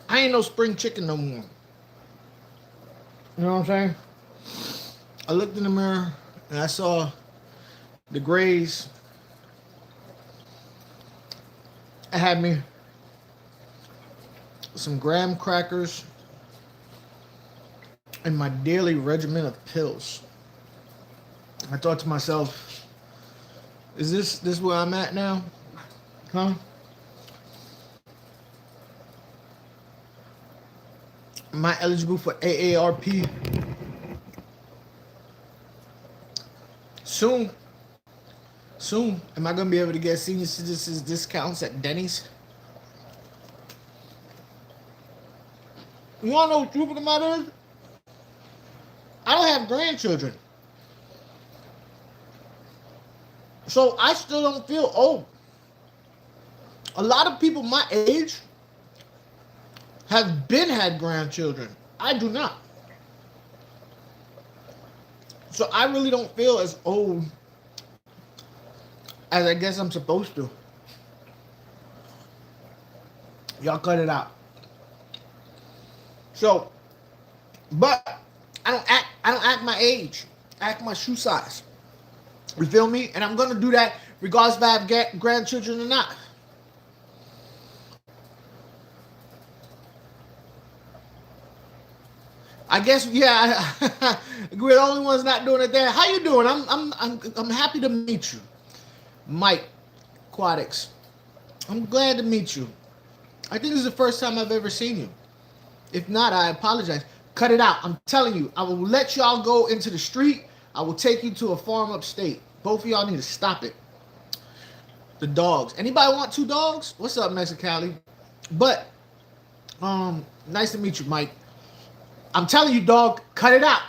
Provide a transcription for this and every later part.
I ain't no spring chicken no more. You know what I'm saying? I looked in the mirror and I saw the grays. I had me some graham crackers and my daily regimen of pills. I thought to myself, is this where I'm at now? Huh? Am I eligible for AARP? Soon. Soon. Am I gonna be able to get senior citizens discounts at Denny's? You wanna know what the truth of the matter is? I don't have grandchildren. So I still don't feel old. A lot of people my age have been had grandchildren. I do not. So I really don't feel as old as I guess I'm supposed to. Y'all cut it out. So, but I don't act my age. I act my shoe size. You feel me? And I'm gonna do that regardless if I have grandchildren or not. I guess, yeah. We're the only ones not doing it there. How you doing? I'm happy to meet you, Mike Aquatics. I'm glad to meet you. I think this is the first time I've ever seen you. If not, I apologize. Cut it out. I'm telling you, I will let y'all go into the street. I will take you to a farm upstate. Both of y'all need to stop it. The dogs. Anybody want 2 dogs? What's up, Mexicali? But, nice to meet you, Mike. I'm telling you, dog, cut it out.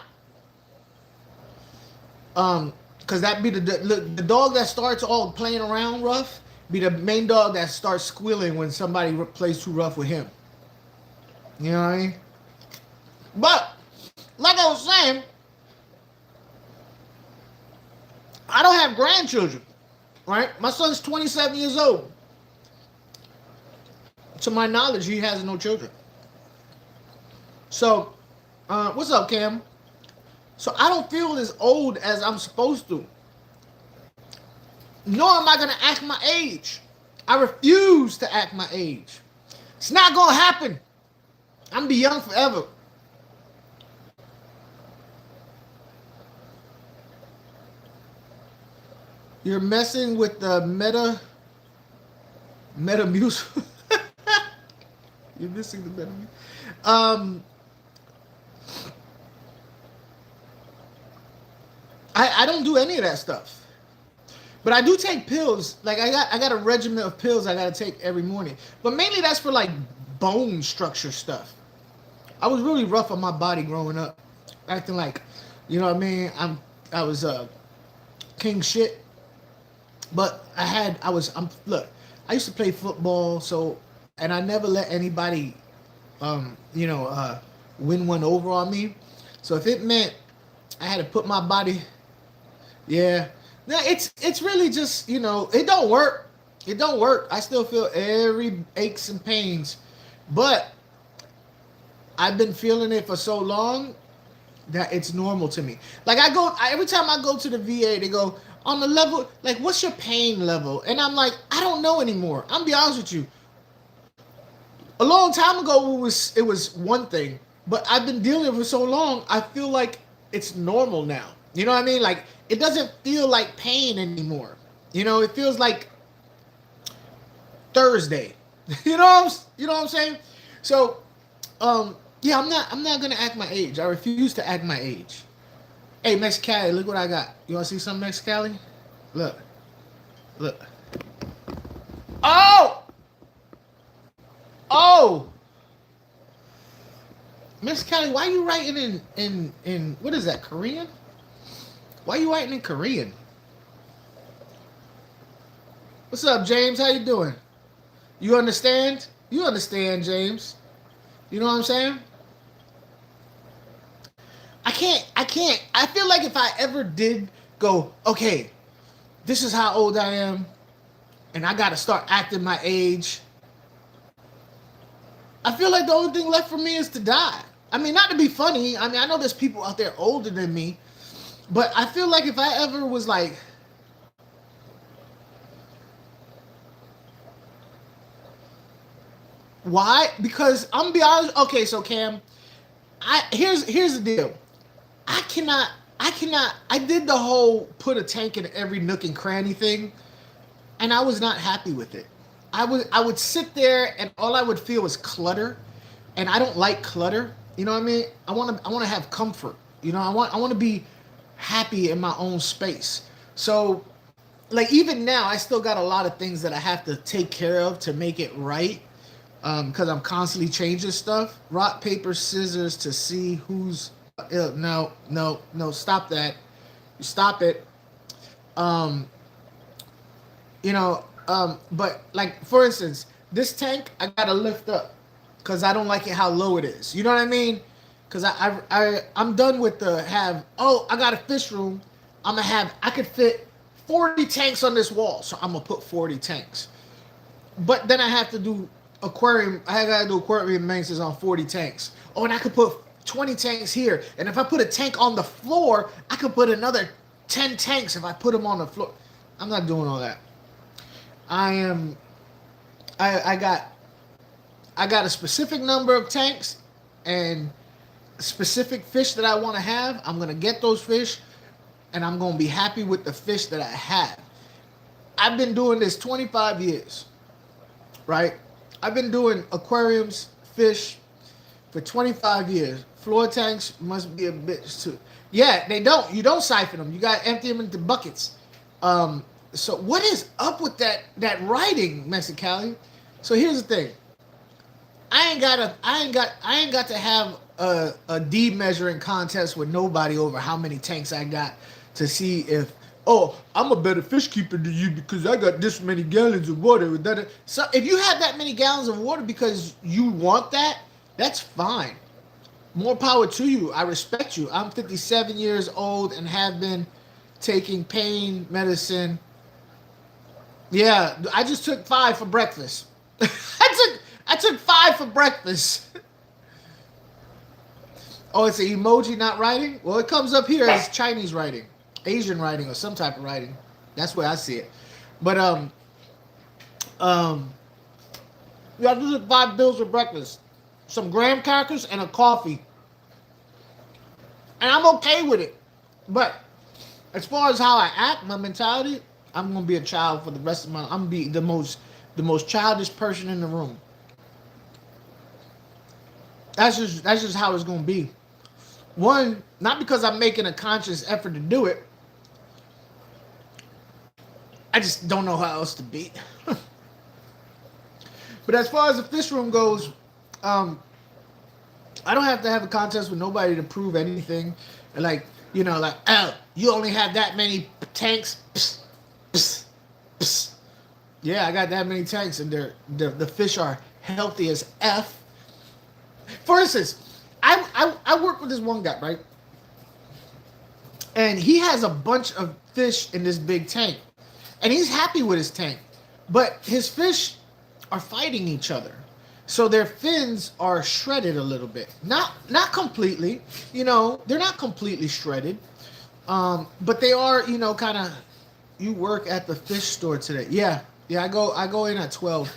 Cause that be the dog that starts all playing around rough, be the main dog that starts squealing when somebody plays too rough with him. You know what I mean? But like I was saying, I don't have grandchildren, right? My son's 27 years old. To my knowledge, he has no children. So, what's up, Cam? So I don't feel as old as I'm supposed to. Nor am I going to act my age. I refuse to act my age. It's not going to happen. I'm going to be young forever. You're messing with the Metamucil. You're missing the Metamucil. I don't do any of that stuff. But I do take pills. Like I got a regimen of pills I gotta take every morning. But mainly that's for like bone structure stuff. I was really rough on my body growing up. Acting like, you know what I mean? I was king shit. But look, I used to play football, so and I never let anybody win one over on me. So if it meant I had to put my body, yeah. No, it's really just, it don't work. It don't work. I still feel every aches and pains. But I've been feeling it for so long that it's normal to me. Like every time I go to the VA, they go, on the level, like, what's your pain level? And I'm like, I don't know anymore. I'm be honest with you. A long time ago, it was one thing, but I've been dealing with it for so long, I feel like it's normal now. You know what I mean? Like, it doesn't feel like pain anymore. It feels like Thursday. You know what I'm saying? So, yeah, I'm not gonna act my age. I refuse to act my age. Hey, Mexicali, look what I got. You want to see something, Mexicali? Look. Oh! Mexicali, why are you writing in what is that, Korean? Why are you writing in Korean? What's up, James? How you doing? You understand? You understand, James. You know what I'm saying? I can't. I feel like if I ever did go, okay, this is how old I am, and I got to start acting my age, I feel like the only thing left for me is to die. I mean, not to be funny. I mean, I know there's people out there older than me, but I feel like if I ever was like, why? Because I'm gonna be honest. Okay, so Cam, here's the deal. I did the whole put a tank in every nook and cranny thing, and I was not happy with it. I would sit there and all I would feel was clutter, and I don't like clutter. You know what I mean? I want to have comfort. You know, I want to be happy in my own space. So, like, even now, I still got a lot of things that I have to take care of to make it right. Because I'm constantly changing stuff. Rock, paper, scissors to see who's. No, stop that. Stop it. Um, but like, for instance, this tank I gotta lift up because I don't like it how low it is. You know what I mean? Because I'm done with the have. Oh, I got a fish room. I could fit 40 tanks on this wall, so I'm gonna put 40 tanks. But then I have to do aquarium. I gotta do aquarium maintenance on 40 tanks. Oh, and I could put 20 tanks here. And if I put a tank on the floor, I could put another 10 tanks if I put them on the floor. I'm not doing all that. I got a specific number of tanks and specific fish that I want to have. I'm gonna get those fish, and I'm gonna be happy with the fish that I have. I've been doing this 25 years, right? I've been doing aquariums, fish, for 25 years. Floor tanks must be a bitch too. Yeah, they don't. You don't siphon them. You got to empty them into buckets. So what is up with that writing, Mexicali? So here's the thing. I ain't got to have a D measuring contest with nobody over how many tanks I got to see if, oh, I'm a better fish keeper than you because I got this many gallons of water. So if you have that many gallons of water because you want that, that's fine. More power to you. I respect you. I'm 57 years old and have been taking pain medicine. Yeah, I just took 5 for breakfast. I took 5 for breakfast. Oh, it's an emoji not writing? Well, it comes up here as Chinese writing, Asian writing, or some type of writing. That's where I see it. But yeah, I just took 5 bills for breakfast. Some graham crackers and a coffee. And I'm okay with it. But as far as how I act, my mentality, I'm gonna be a child for the rest of my life. I'm gonna be the most childish person in the room. That's just how it's gonna be. One, not because I'm making a conscious effort to do it. I just don't know how else to be. But as far as the fish room goes, I don't have to have a contest with nobody to prove anything. Like, oh, you only have that many tanks. Psst, psst, psst. Yeah, I got that many tanks, and the fish are healthy as F. For instance, I work with this one guy, right? And he has a bunch of fish in this big tank. And he's happy with his tank. But his fish are fighting each other. So their fins are shredded a little bit. Not completely, they're not completely shredded. But they are, kind of. You work at the fish store today. Yeah, I go in at 12,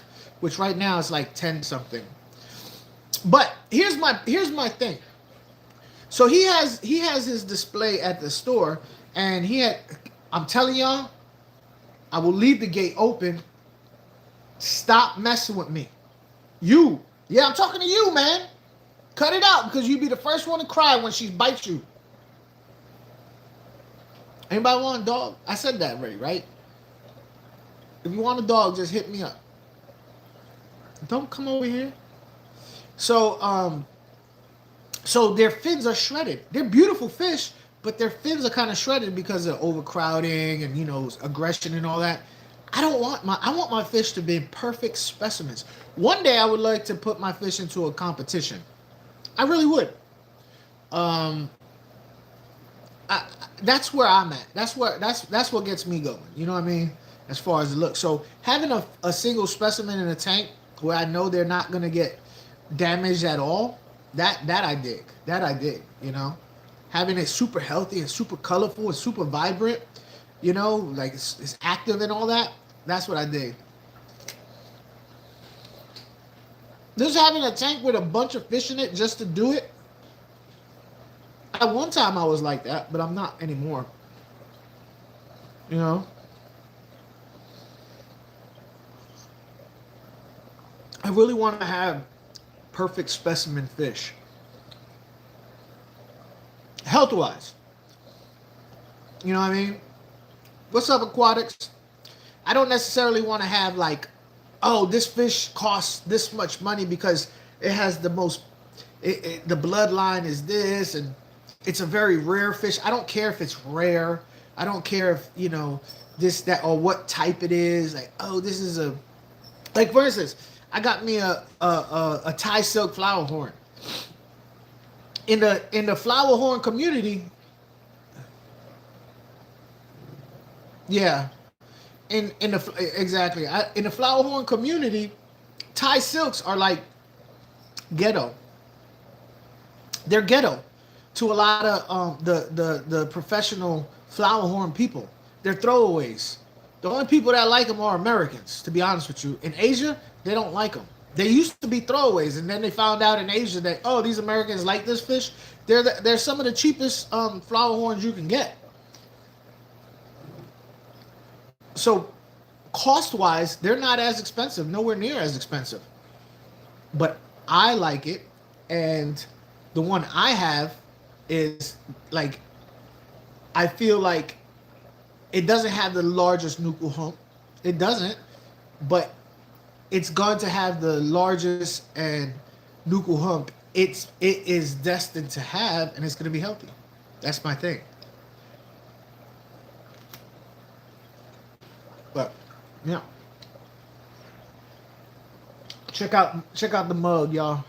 which right now is like 10 something. But here's my thing. So he has his display at the store, and I'm telling y'all, I will leave the gate open. Stop messing with me. Yeah, I'm talking to you, man. Cut it out, because you be the first one to cry when she bites you. Anybody want a dog? I said that already, right? If you want a dog, just hit me up. Don't come over here. So their fins are shredded. They're beautiful fish, but their fins are kind of shredded because of overcrowding and aggression and all that. I want my fish to be perfect specimens. One day I would like to put my fish into a competition. I really would. That's where I'm at. That's what gets me going. You know what I mean? As far as the look. So having a single specimen in a tank where I know they're not gonna get damaged at all. That I dig. That I dig. You know, having it super healthy and super colorful and super vibrant. You know, like it's active and all that. That's what I dig. Just having a tank with a bunch of fish in it just to do it. At one time I was like that, but I'm not anymore. You know, I really want to have perfect specimen fish, health wise. You know what I mean? What's up, aquatics? I don't necessarily want to have like, oh, this fish costs this much money because it has the most, the bloodline is this, and it's a very rare fish. I don't care if it's rare. I don't care if, you know, this, that, or what type it is. Like, oh, this is a, like for instance, I got me a Thai silk flower horn. In the flower horn community, yeah, in the exactly in the flower horn community, Thai silks are like ghetto. They're ghetto to a lot of the professional flower horn people. They're throwaways. The only people that like them are Americans, to be honest with you. In Asia, they don't like them. They used to be throwaways, and then they found out in Asia that, oh, these Americans like this fish. They're some of the cheapest flower horns you can get. So cost-wise, they're not as expensive, nowhere near as expensive. But I like it, and the one I have is like, I feel like it doesn't have the largest nuchal hump. It doesn't, but it's going to have the largest and nuchal hump it is destined to have, and it's going to be healthy. That's my thing. But yeah, check out the mug, y'all.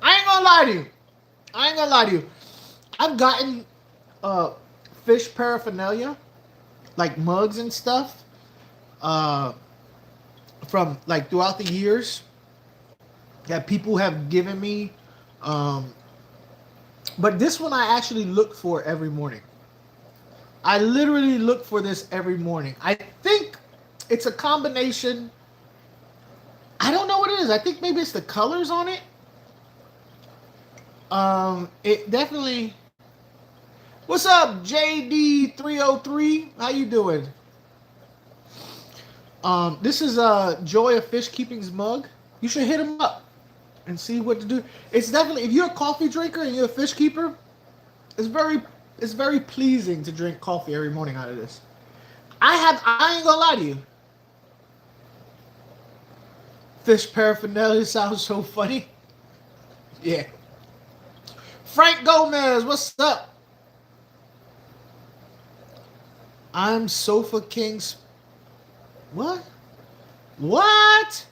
I ain't gonna lie to you. I've gotten fish paraphernalia, like mugs and stuff, from like throughout the years that people have given me. But this one I actually look for every morning. I literally look for this every morning. I think it's a combination. I don't know what it is. I think maybe it's the colors on it. It definitely. What's up, JD303? How you doing? This is Joy of Fishkeeping's mug. You should hit him up and see what to do. It's definitely, if you're a coffee drinker and you're a fish keeper, it's very pleasing to drink coffee every morning out of this. I ain't gonna lie to you. Fish paraphernalia sounds so funny. Yeah. Frank Gomez, what's up? I'm Sofa King's. What? What?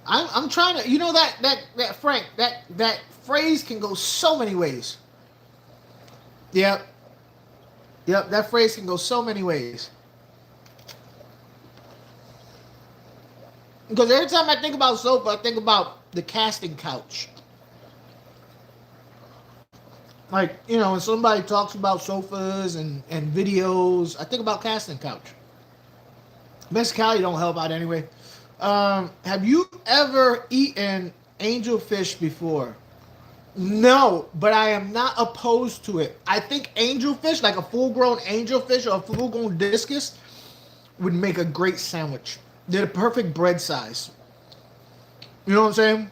I'm trying to, you know, that Frank, that phrase can go so many ways. Yep, that phrase can go so many ways. Because every time I think about sofa, I think about the casting couch. Like, you know, when somebody talks about sofas and videos, I think about casting couch. Mezcali don't help out anyway. Have you ever eaten angelfish before? No, but I am not opposed to it. I think angelfish, like a full-grown angelfish or a full-grown discus, would make a great sandwich. They're the perfect bread size. You know what I'm saying?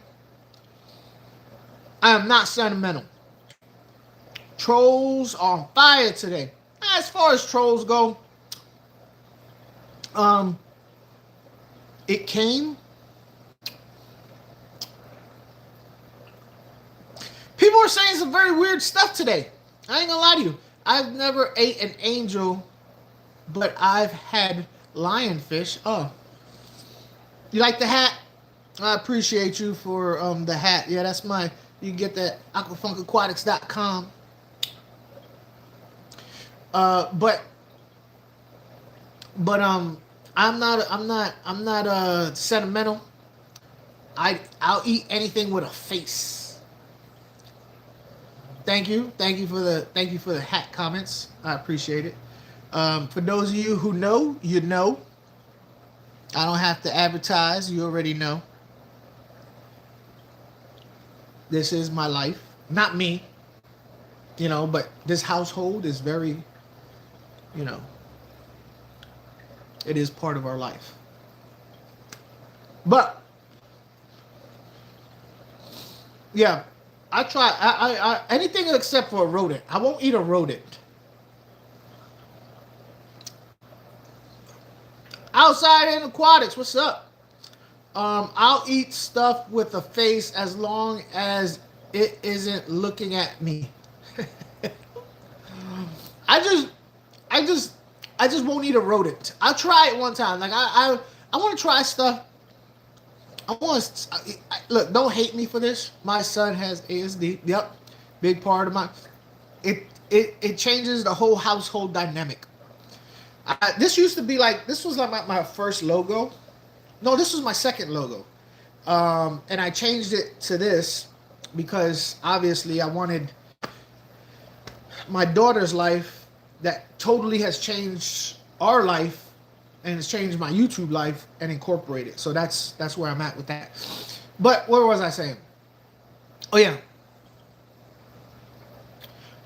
I am not sentimental. Trolls are on fire today. As far as trolls go, it came. People are saying some very weird stuff today. I ain't gonna lie to you. I've never ate an angel, but I've had lionfish. Oh, you like the hat? I appreciate you for the hat. Yeah, that's mine. You can get that at aquafunkaquatics.com. But I'm not sentimental. I'll eat anything with a face. Thank you for the hat comments. I appreciate it. For those of you who know, you know. I don't have to advertise. You already know. This is my life, not me. You know, but this household is very, you know, it is part of our life. But yeah, I try I anything except for a rodent. I won't eat a rodent. Outside and aquatics, what's up? I'll eat stuff with a face as long as it isn't looking at me. I just I just won't eat a rodent. I'll try it one time. Like I want to try stuff. I want to look. Don't hate me for this. My son has ASD. Yep, big part of my. It changes the whole household dynamic. This used to be like this was like my first logo. No, this was my second logo, and I changed it to this because obviously I wanted my daughter's life that totally has changed our life and it's changed my YouTube life and incorporate it. So that's where I'm at with that. But where was I saying? Oh yeah.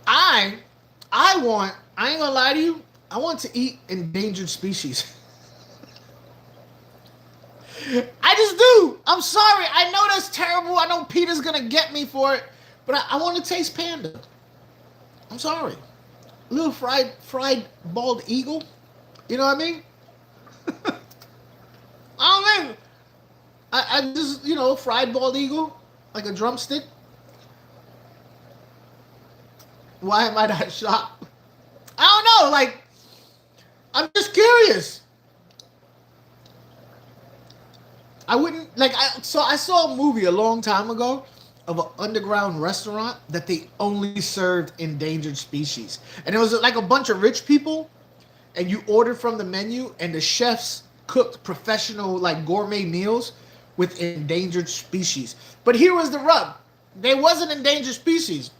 I ain't gonna lie to you, I want to eat endangered species. I just do. I'm sorry. I know that's terrible. I know Peter's gonna get me for it, but I want to taste panda. I'm sorry. A little fried bald eagle. You know what I mean? I don't know. I just, you know, fried bald eagle, like a drumstick. Why am I not shocked? I don't know. Like, I'm just curious. I wouldn't like. I saw a movie a long time ago of an underground restaurant that they only served endangered species, and it was like a bunch of rich people, and you ordered from the menu, and the chefs cooked professional like gourmet meals with endangered species. But here was the rub: there wasn't endangered species.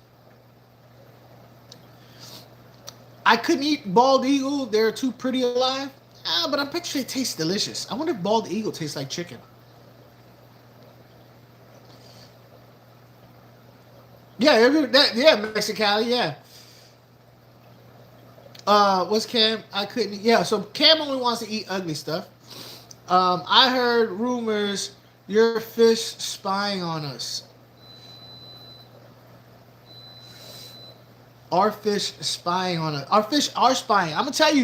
I couldn't eat bald eagle; they're too pretty alive. But I'm pretty sure it tastes delicious. I wonder if bald eagle tastes like chicken. Yeah, Mexicali, yeah. What's Cam? I couldn't. Yeah, so Cam only wants to eat ugly stuff. I heard rumors your fish spying on us. Our fish spying on us. Our fish are spying. I'm gonna tell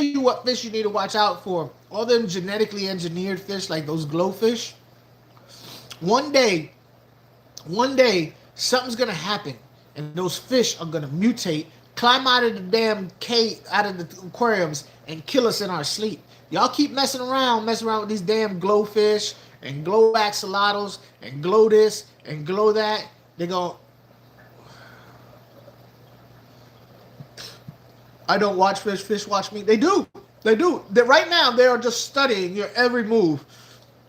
you what fish you need to watch out for. All them genetically engineered fish, like those glowfish. One day, something's gonna happen, and those fish are gonna mutate, climb out of the damn cave, out of the aquariums, and kill us in our sleep. Y'all keep messing around with these damn glowfish and glow axolotls and glow this and glow that. They go. I don't watch fish. Fish watch me. They do. Right now, they are just studying your every move,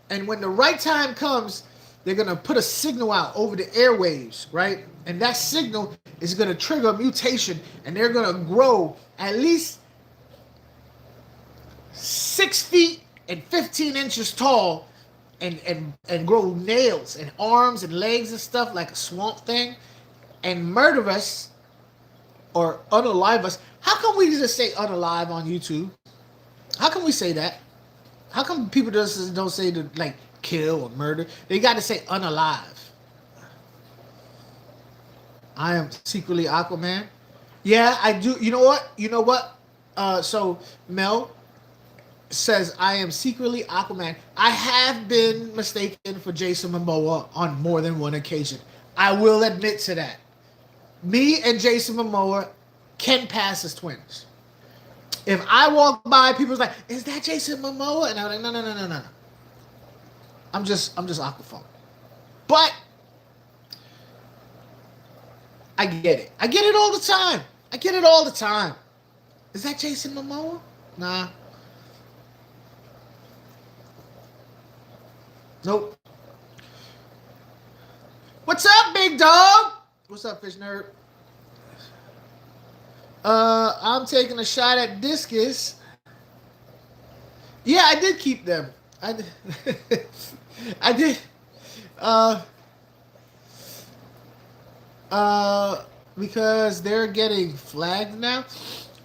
and when the right time comes, they're going to put a signal out over the airwaves, right? And that signal is going to trigger a mutation, and they're going to grow at least 6 feet and 15 inches tall and grow nails and arms and legs and stuff like a swamp thing and murder us or unalive us. How come we just say unalive on YouTube? How can we say that? How come people just don't say to like kill or murder? They got to say unalive. I am secretly Aquaman. Yeah, I do. You know what? So Mel says I am secretly Aquaman. I have been mistaken for Jason Momoa on more than one occasion. I will admit to that. Me and Jason Momoa can pass as twins. If I walk by, people's like, "Is that Jason Momoa?" And I'm like, "No. I'm just Aqua Funk." But I get it. I get it all the time. Is that Jason Momoa? Nah. Nope. big dog? What's up, fish nerd? I'm taking a shot at discus. Yeah, I did keep them. I did. Because they're getting flagged now.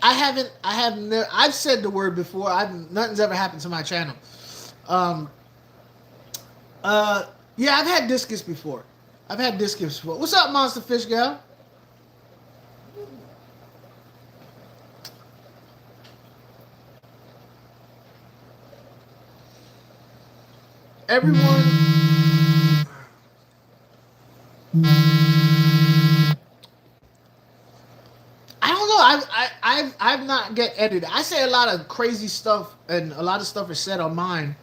I've said the word before. Nothing's ever happened to my channel. Yeah, I've had discus before. What's up, Monster Fish Gal? Everyone. I don't know. I've not get edited. I say a lot of crazy stuff, and a lot of stuff is said on mine.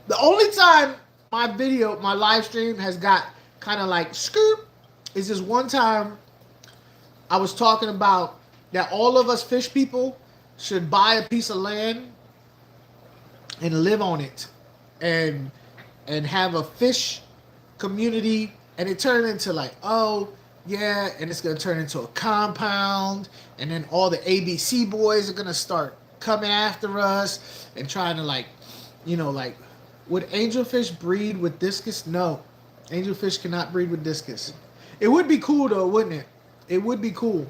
The only time my live stream has got kind of like scoop is this one time I was talking about that all of us fish people should buy a piece of land and live on it, and have a fish community, and it turned into like, oh yeah, and it's gonna turn into a compound, and then all the ABC boys are gonna start coming after us and trying to like, like, would angelfish breed with discus? No, angelfish cannot breed with discus. It would be cool though, wouldn't it? It would be cool.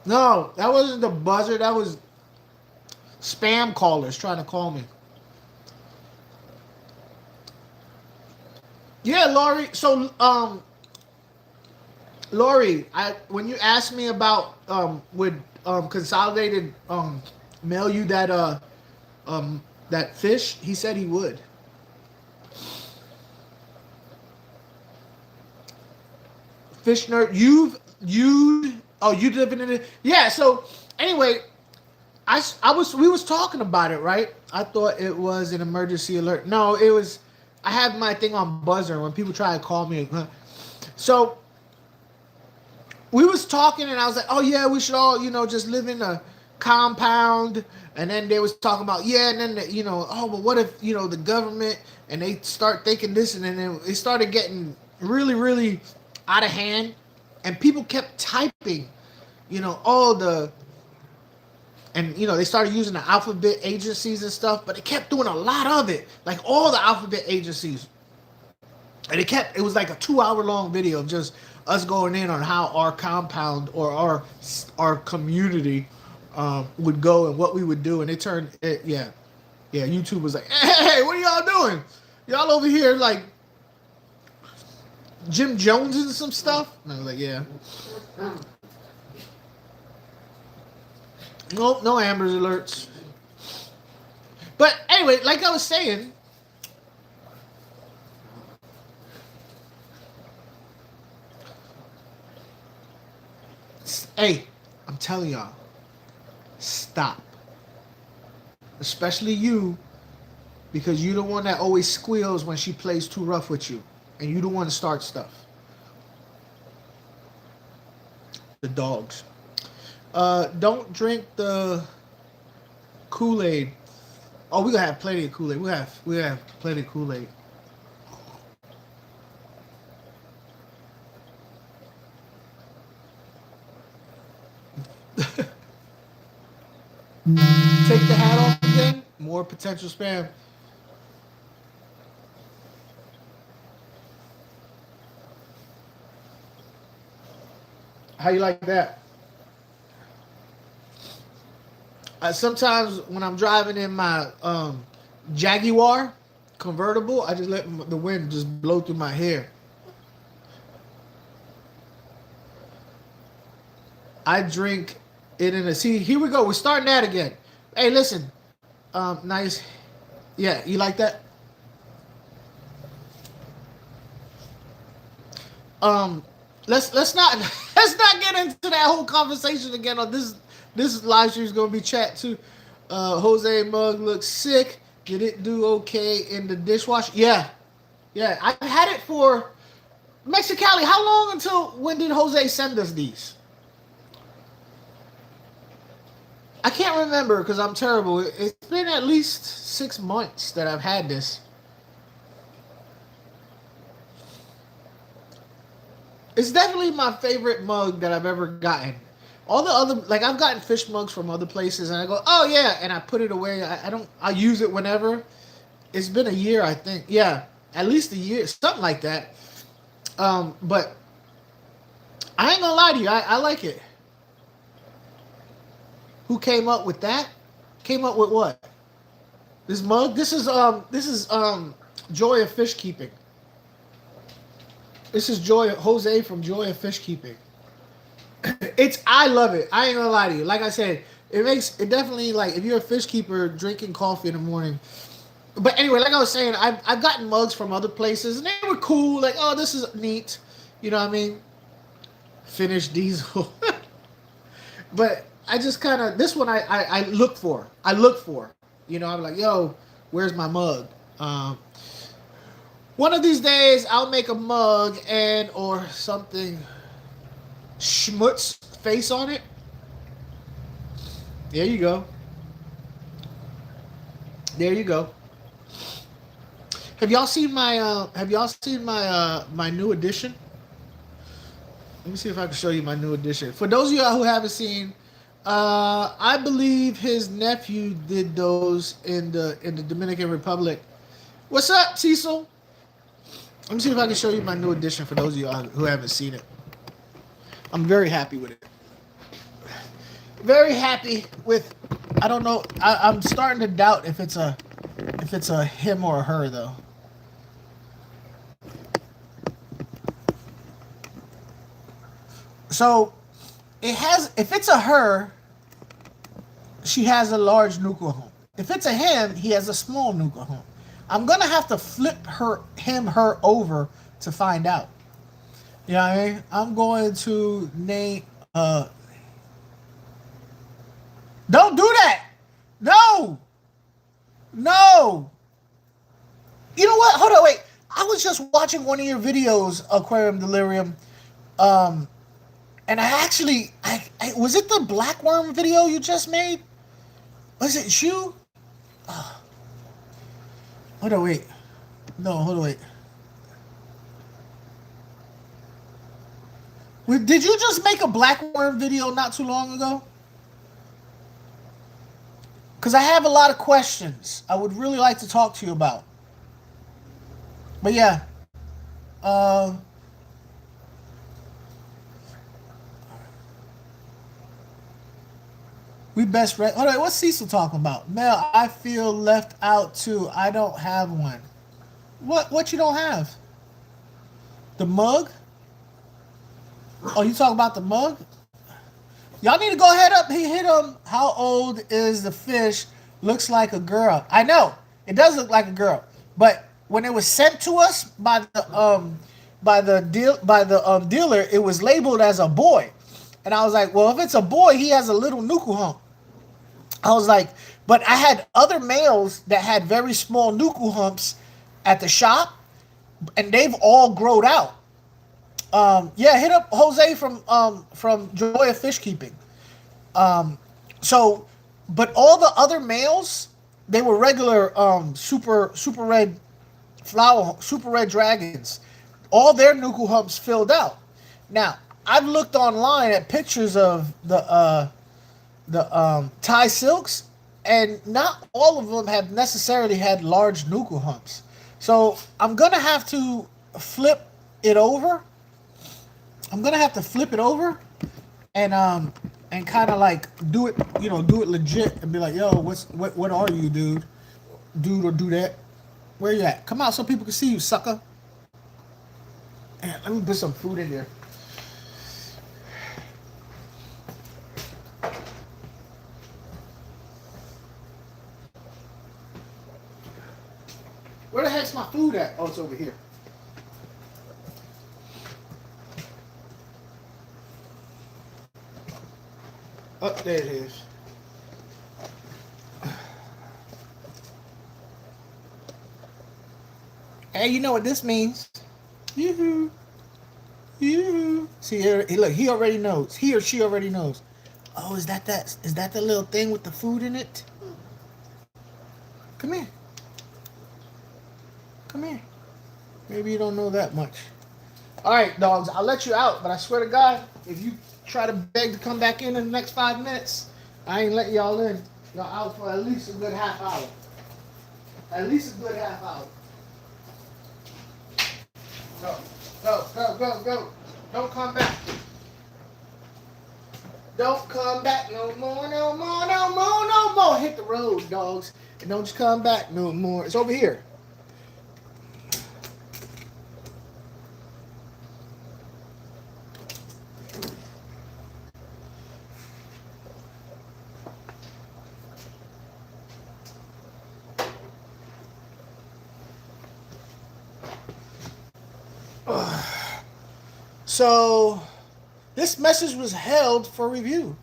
No, that wasn't the buzzer. That was spam callers trying to call me. Yeah, Laurie. So, Laurie, when you asked me about would Consolidated mail you that that fish, he said he would. Fish nerd, you living in it? Yeah. So anyway, we was talking about it, right? I thought it was an emergency alert. No, it was. I have my thing on buzzer when people try to call me. So we was talking, and I was like, oh yeah, we should all, just live in a compound. And then they was talking about, yeah, and then oh, but what if the government, and they start thinking this, and then it started getting really, really out of hand, and people kept typing, all the. And, they started using the alphabet agencies and stuff, but it kept doing a lot of it. Like all the alphabet agencies. And it was like a 2-hour-long video of just us going in on how our compound or our community would go and what we would do. And YouTube was like, hey, what are y'all doing? Y'all over here like Jim Jones and some stuff? And I was like, yeah. Nope, no Amber alerts. But anyway, like I was saying, hey, I'm telling y'all, stop. Especially you, because you're the one that always squeals when she plays too rough with you, and you the one to start stuff. The dogs. Don't drink the Kool-Aid. Oh, we gonna have plenty of Kool-Aid. We have plenty of Kool-Aid. Take the hat off again. More potential spam. How you like that? Sometimes when I'm driving in my Jaguar convertible, I just let the wind just blow through my hair. I drink it in a... See, here we go. We're starting that again. Hey, listen. Nice. Yeah, you like that? Let's not get into that whole conversation again on this. This live stream is going to be chat too. Jose mug looks sick. Did it do okay in the dishwasher? Yeah. I had it for Mexicali. How long until when did Jose send us these? I can't remember because I'm terrible. It's been at least 6 months that I've had this. It's definitely my favorite mug that I've ever gotten. All the other, like I've gotten fish mugs from other places, and I go, oh yeah, and I put it away. I don't. I use it whenever. It's been a year, I think. Yeah, at least a year, something like that. But I ain't gonna lie to you. I like it. Who came up with that? Came up with what? This mug. This is Joy of Fishkeeping. This is Joy Jose from Joy of Fishkeeping. I love it. I ain't gonna lie to you. Like I said, it definitely, like, if you're a fish keeper drinking coffee in the morning. But anyway, like I was saying, I've gotten mugs from other places and they were cool. Like, oh, this is neat. You know what I mean? Finish diesel. But I just kind of, this one I look for. I look for. You know, I'm like, yo, where's my mug? One of these days I'll make a mug and or something schmutz face on it. There you go. There you go. Have y'all seen my my new edition? Let me see if I can show you my new edition. For those of y'all who haven't seen, I believe his nephew did those in the Dominican Republic. What's up, Cecil? Let me see if I can show you my new edition for those of y'all who haven't seen it. I'm very happy with it. Very happy with. I don't know. I'm starting to doubt if it's a him or a her though. So it has. If it's a her, she has a large nucleus. If it's a him, he has a small nucleus. I'm gonna have to flip her over to find out. You know what I mean? I'm going to name. Don't do that. No. No. You know what? Hold on, wait. I was just watching one of your videos, Aquarium Delirium, and I was it the black worm video you just made? Was it you? Hold on, wait. No, hold on, wait. Did you just make a black worm video not too long ago? Because I have a lot of questions I would really like to talk to you about. But yeah. We best read. Hold on, what's Cecil talking about? Mel, I feel left out too. I don't have one. What you don't have? The mug? Oh, you talking about the mug? Y'all need to go ahead up. He hit him. How old is the fish? Looks like a girl. I know. It does look like a girl. But when it was sent to us by the dealer, it was labeled as a boy. And I was like, well, if it's a boy, he has a little nuku hump. I was like, but I had other males that had very small nuku humps at the shop, and they've all growed out. Yeah, hit up Jose from Joy of Fishkeeping. So, but all the other males, they were regular super red dragons. All their nuku humps filled out. Now, I've looked online at pictures of the Thai silks, and not all of them have necessarily had large nuku humps. So I'm gonna have to flip it over. And kind of like do it legit and be like, yo, what are you, dude or do that? Where you at? Come out so people can see you, sucker. Man, let me put some food in there. Where the heck's my food at? Oh, it's over here. Oh, there it is. Hey, you know what this means? Yoo-hoo. Yoo-hoo. See here, look, he already knows. He or she already knows. Oh, is that the little thing with the food in it? Come here. Come here. Maybe you don't know that much. All right, dogs. I'll let you out, but I swear to God, if you try to beg to come back in the next 5 minutes, I ain't letting y'all in. Y'all out for at least a good half hour. At least a good half hour. Go, go, go, go, go. Don't come back. Don't come back no more, no more, no more, no more. Hit the road, dogs. And don't just come back no more. It's over here. So, this message was held for review.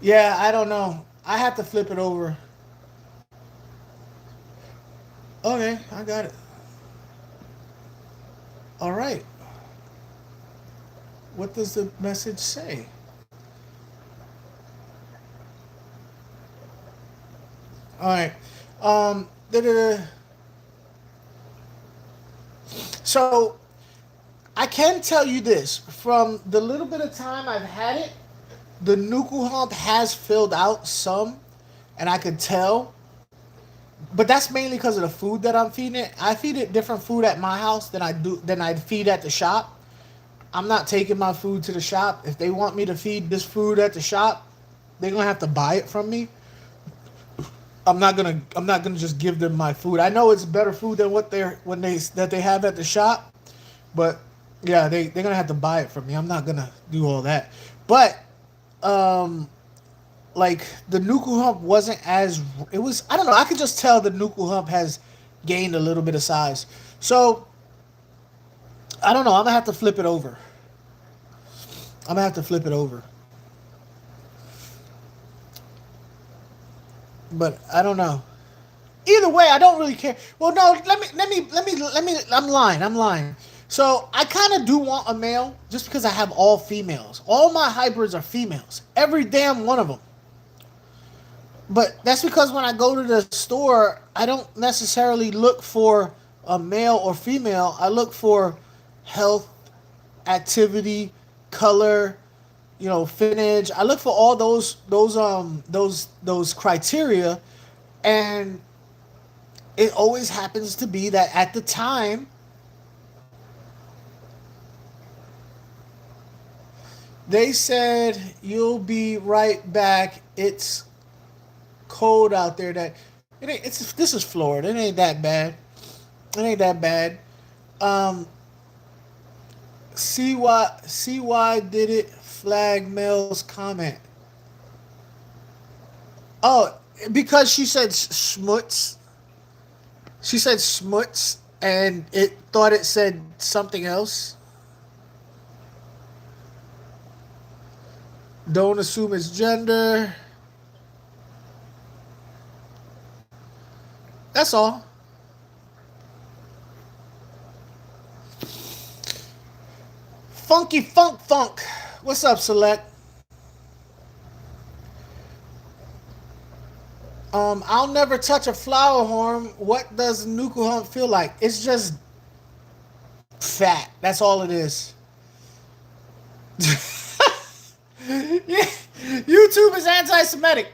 Yeah, I don't know. I have to flip it over. Okay, I got it. All right. What does the message say? All right. So I can tell you this from the little bit of time I've had it, the nuku hump has filled out some, and I could tell. But that's mainly because of the food that I'm feeding it. I feed it different food at my house than I feed at the shop. I'm not taking my food to the shop. If they want me to feed this food at the shop, they're gonna have to buy it from me. I'm not gonna just give them my food. I know it's better food than what they have at the shop, but yeah, they're gonna have to buy it from me. I'm not gonna do all that. But like the nuku hump wasn't as it was. I don't know. I could just tell the nuku hump has gained a little bit of size. So I don't know. I'm gonna have to flip it over. But I don't know. Either way, I don't really care. Well, no, let me. I'm lying. So I kind of do want a male, just because I have all females. All my hybrids are females. Every damn one of them. But that's because when I go to the store, I don't necessarily look for a male or female. I look for health, activity, color, finnage. I look for all those criteria, and it always happens to be that at the time they said you'll be right back. It's cold out there. This is Florida. It ain't that bad. CY did it. Flag Mel's comment. Oh, because she said schmutz. She said schmutz, and it thought it said something else. Don't assume it's gender. That's all. Funky funk. What's up, Select? I'll never touch a flower horn. What does nuku hump feel like? It's just fat. That's all it is. Yeah. YouTube is anti-Semitic.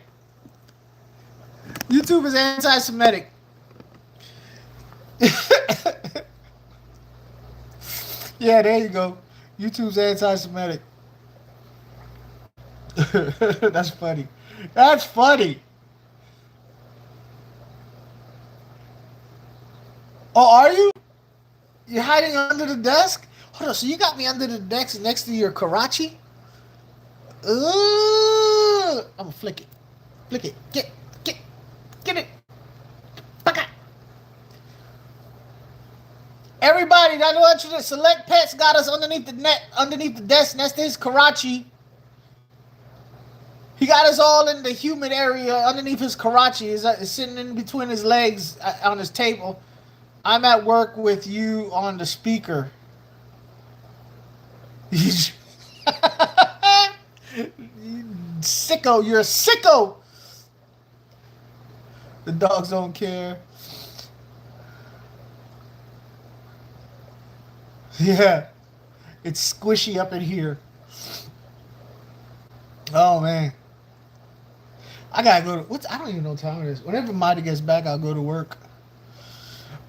Yeah, there you go. YouTube's anti-Semitic. That's funny. Oh, are you? You're hiding under the desk? Hold on, so you got me under the desk next to your Karachi? I'm gonna flick it. Get it. Fuck it. Everybody, I want you to Select Pets got us underneath the desk next to his Karachi. He got us all in the humid area underneath his Karachi. Is sitting in between his legs on his table. I'm at work with you on the speaker. Sicko, you're a sicko. The dogs don't care. Yeah. It's squishy up in here. Oh man. I gotta go to I don't even know what time it is. Whenever Mighty gets back, I'll go to work.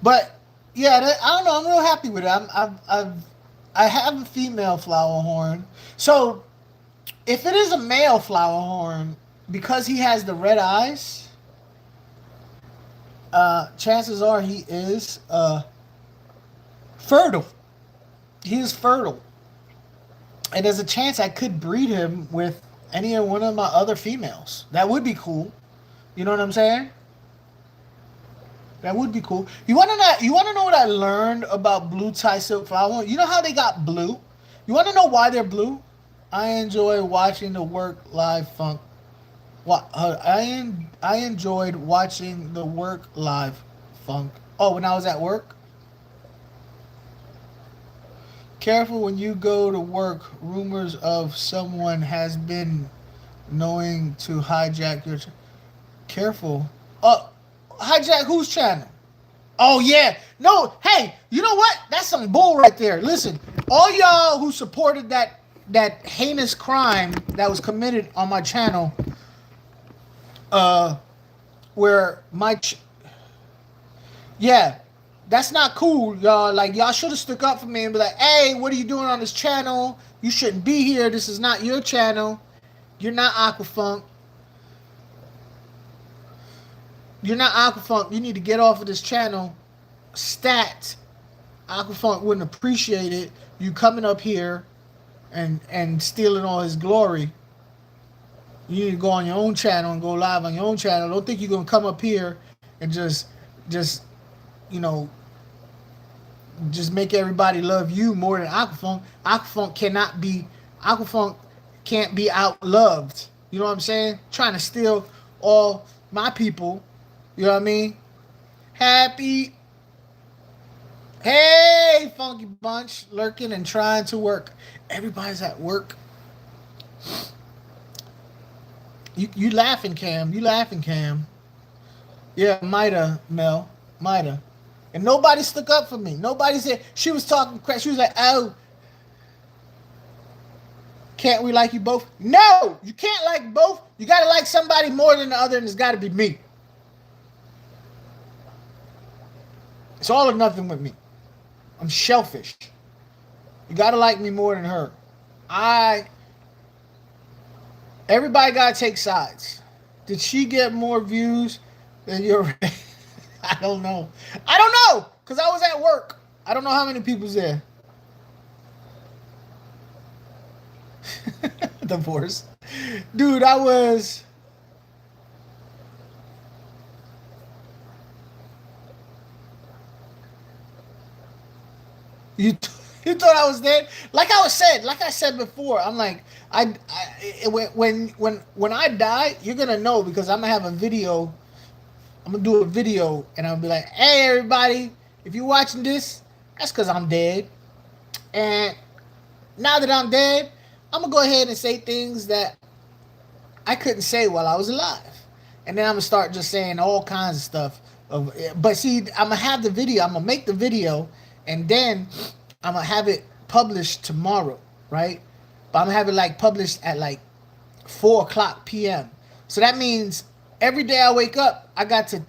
But yeah, I don't know. I'm real happy with it. I have a female flower horn. So if it is a male flower horn, because he has the red eyes, chances are he is fertile. He is fertile. And there's a chance I could breed him with any one of my other females. That would be cool. You know what I'm saying? That would be cool. You wanna know what I learned about blue tie silk flower? You know how they got blue? You wanna know why they're blue? I enjoy watching the work live funk. I enjoyed watching the work live funk. Oh, when I was at work? Careful when you go to work. Rumors of someone has been knowing to hijack your... Careful. Hijack whose channel? Oh, yeah. No, hey, you know what? That's some bull right there. Listen, all y'all who supported that heinous crime that was committed on my channel, where yeah, that's not cool, y'all. Like, y'all should have stuck up for me and be like, hey, what are you doing on this channel? You shouldn't be here. This is not your channel. You're not AQUA FUNK. You're not AQUA FUNK. You need to get off of this channel. Stat. AQUA FUNK wouldn't appreciate it. You coming up here and stealing all his glory. You need to go on your own channel and go live on your own channel. Don't think you're going to come up here and just you know, just make everybody love you more than AQUA FUNK. AQUA FUNK can't be outloved. You know what I'm saying? Trying to steal all my people. You know what I mean? Happy. Hey, Funky Bunch, lurking and trying to work. Everybody's at work. You laughing, Cam. You laughing, Cam. Yeah, Mida, Mel. Mida. And nobody stuck up for me. Nobody said, she was talking crap. She was like, oh, can't we like you both? No, you can't like both. You got to like somebody more than the other, and it's got to be me. It's all or nothing with me. I'm shellfish. You got to like me more than her. Everybody got to take sides. Did she get more views than your... I don't know. Because I was at work. I don't know how many people's there. Divorce. Dude, I was... You thought I was dead? Like I said before, I'm like, when I die, you're gonna know, because I'm gonna have a video. I'm gonna do a video and I'll be like, hey everybody, if you're watching this, that's because I'm dead. And now that I'm dead, I'm gonna go ahead and say things that I couldn't say while I was alive. And then I'm gonna start just saying all kinds of stuff. But see, I'm gonna have the video, I'm gonna make the video, and then I'm gonna have it published tomorrow, right? But I'm gonna have it like published at like 4:00 p.m. So that means every day I wake up, I got to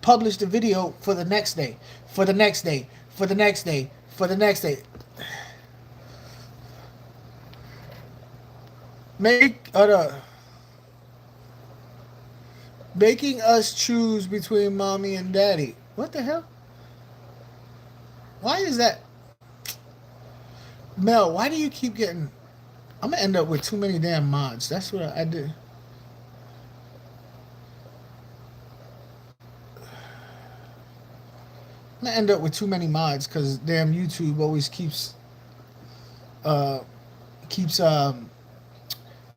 publish the video for the next day, for the next day, for the next day, for the next day. Making us choose between mommy and daddy. What the hell? Why is that? Mel, why do you keep getting... I'm going to end up with too many damn mods. That's what I did. I'm going to end up with too many mods because damn YouTube always keeps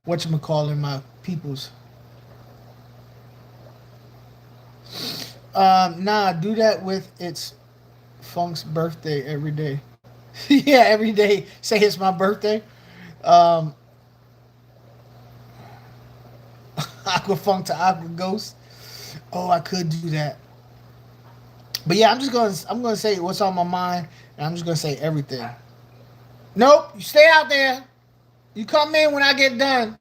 whatchamacallit my peoples. Nah, do that with its Funk's birthday every day. Yeah, every day say it's my birthday. Aqua Funk to Aqua Ghost. Oh, I could do that. But yeah, I'm gonna say what's on my mind, and I'm just gonna say everything. Nope, you stay out there. You come in when I get done.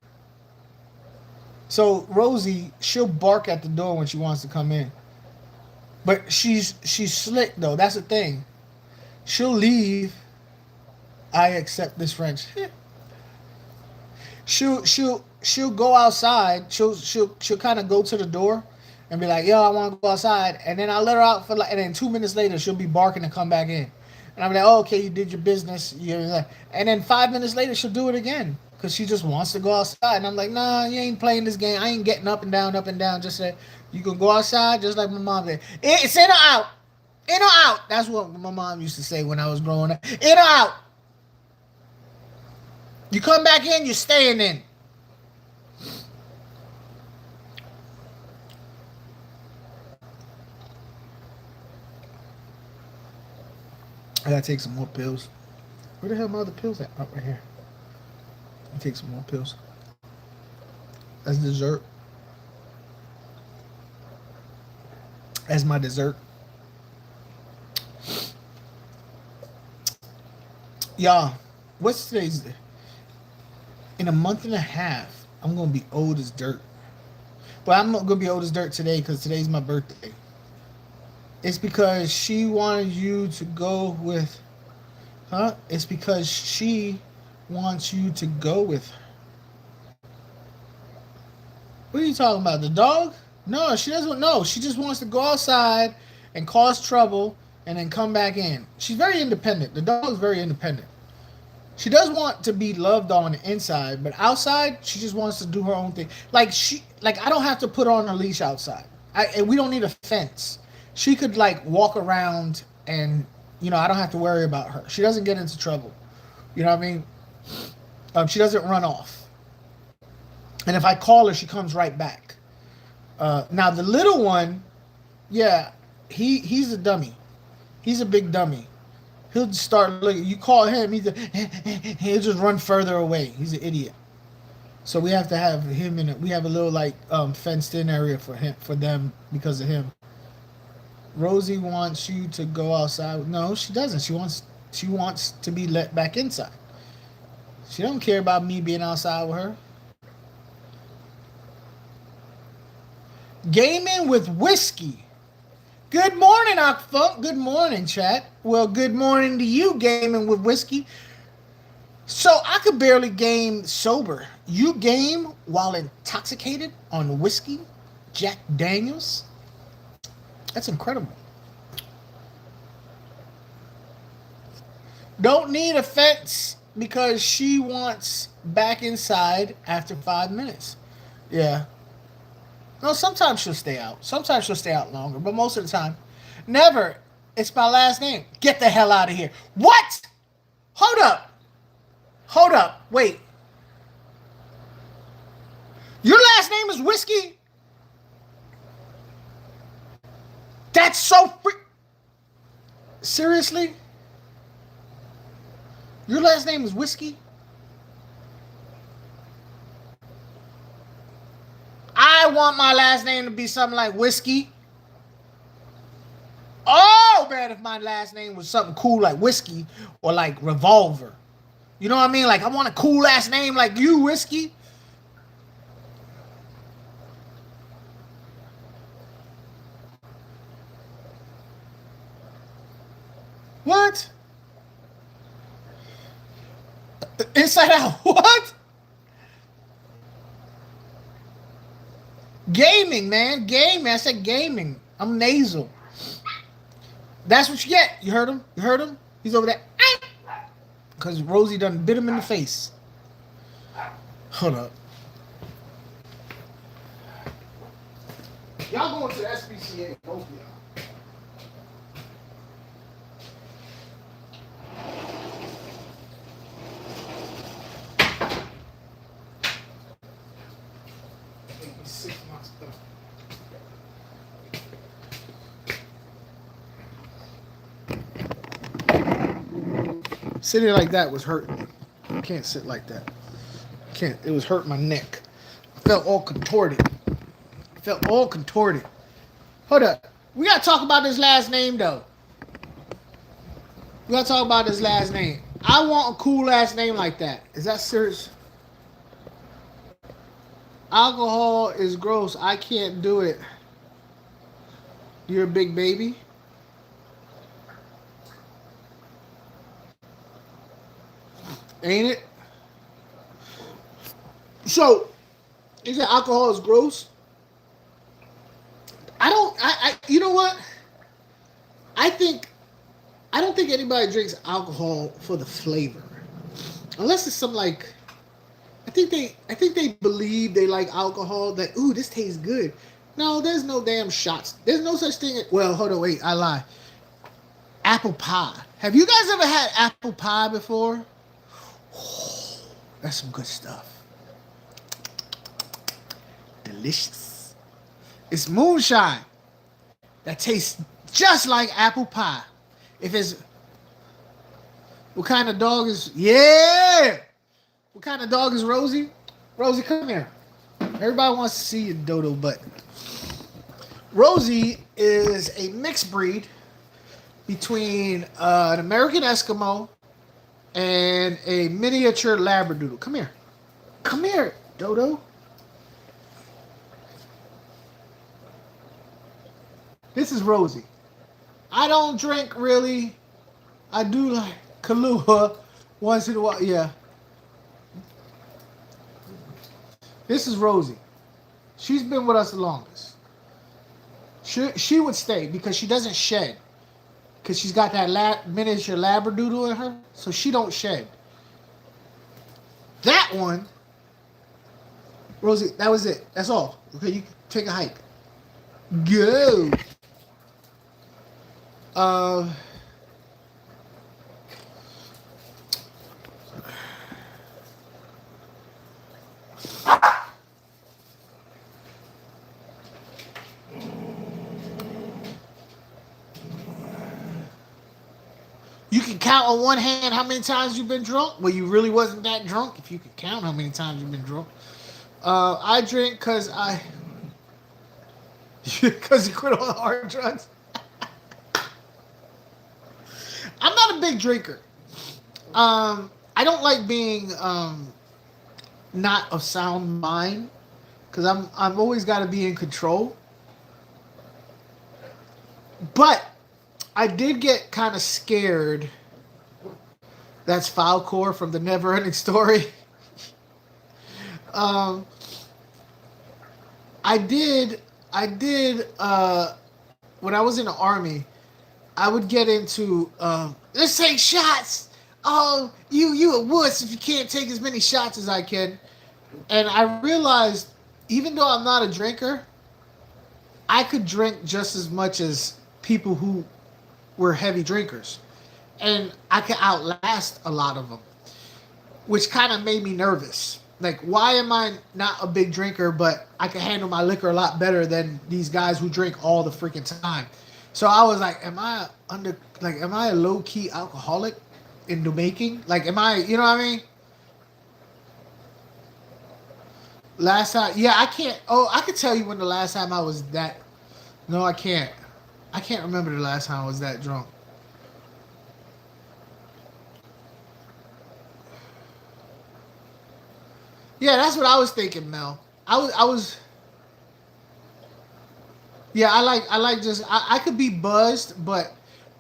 So Rosie, she'll bark at the door when she wants to come in. But she's slick though. That's the thing. She'll leave. I accept this French. she'll go outside. She'll kind of go to the door and be like, "Yo, I want to go outside," and then I'll let her out for like, and then 2 minutes later she'll be barking to come back in, and I'm like, "Oh, okay, you did your business," and then 5 minutes later she'll do it again because she just wants to go outside, and I'm like, "Nah, you ain't playing this game. I ain't getting up and down, up and down. Just say you can go outside, just like my mom did. It's in or out, in or out." That's what my mom used to say when I was growing up. In or out. You come back in, you're staying in. I gotta take some more pills. Where the hell are my other pills at? Oh, right here. I take some more pills. That's dessert. That's my dessert. Y'all, what's today's? In a month and a half, I'm gonna be old as dirt. But I'm not gonna be old as dirt today because today's my birthday. It's because she wanted you to go with, huh? It's because she wants you to go with her. What are you talking about? The dog? No, she doesn't know. She just wants to go outside and cause trouble and then come back in. She's very independent. The dog's very independent. She does want to be loved on the inside, but outside, she just wants to do her own thing. Like I don't have to put her on a leash outside. And we don't need a fence. She could like walk around and, I don't have to worry about her. She doesn't get into trouble. You know what I mean? She doesn't run off. And if I call her, she comes right back. Now the little one, yeah, he's a dummy. He's a big dummy. He'll just start looking. You call him, he'll just run further away. He's an idiot. So we have to have him in it. We have a little like fenced in area for them because of him. Rosie wants you to go outside. No, she doesn't. She wants to be let back inside. She don't care about me being outside with her. Gaming with whiskey. Good morning, Aqua Funk. Good morning, chat. Well, good morning to you, gaming with whiskey. So I could barely game sober. You game while intoxicated on whiskey, Jack Daniels. That's incredible. Don't need a fence because she wants back inside after 5 minutes. Yeah. No, sometimes she'll stay out. Sometimes she'll stay out longer, but most of the time, never. It's my last name. Get the hell out of here. What? Hold up. Hold up. Wait. Your last name is Whiskey? That's so free. Seriously? Your last name is Whiskey? I want my last name to be something like Whiskey. Oh, man, if my last name was something cool like Whiskey or like Revolver. You know what I mean? Like, I want a cool ass name like you, Whiskey. What? Inside Out. What? Gaming, man. Gaming. I said gaming. I'm nasal. That's what you get. You heard him? You heard him? He's over there. Because Rosie done bit him in the face. Hold up. Y'all going to the SPCA, both of y'all. Sitting like that was hurting me. I can't sit like that. Can't. It was hurting my neck. I felt all contorted. Felt all contorted. Hold up. We gotta talk about this last name though. We gotta talk about this last name. I want a cool last name like that. Is that serious? Alcohol is gross. I can't do it. You're a big baby. Ain't it? So, is it alcohol is gross? You know what? I don't think anybody drinks alcohol for the flavor. Unless it's some like, I think they believe they like alcohol, that, ooh, this tastes good. No, there's no damn shots. There's no such thing. Well, hold on, wait, I lie. Apple pie. Have you guys ever had apple pie before? Oh, that's some good stuff. Delicious. It's moonshine that tastes just like apple pie. If it's, what kind of dog is, yeah! What kind of dog is Rosie? Rosie, come here. Everybody wants to see your dodo butt. Rosie is a mixed breed between an American Eskimo and a miniature Labradoodle. Come here. Come here, Dodo. This is Rosie. I don't drink really. I do like Kahlua once in a while. Yeah. This is Rosie. She's been with us the longest. She would stay because she doesn't shed. Because she's got that miniature Labradoodle in her. So she don't shed. That one, Rosie, that was it. That's all. Okay, you can take a hike. Go. You can count on one hand how many times you've been drunk. Well, you really wasn't that drunk if you could count how many times you've been drunk. I drink because because you quit on hard drugs. I'm not a big drinker. I don't like being not of sound mind because I've always got to be in control. But I did get kind of scared. That's Falcor from the Never Ending Story. I did when I was in the army, I would get into let's take shots. Oh, you a wuss if you can't take as many shots as I can. And I realized, even though I'm not a drinker, I could drink just as much as people who were heavy drinkers, and I could outlast a lot of them, which kind of made me nervous. Like, why am I not a big drinker, but I can handle my liquor a lot better than these guys who drink all the freaking time? So I was like, am I a low-key alcoholic in the making? Like, am I, you know what I mean? Last time, yeah, I can't, I could tell you when the last time I was that, no, I can't. I can't remember the last time I was that drunk. Yeah, that's what I was thinking, Mel. I was. Yeah, I like just I could be buzzed, but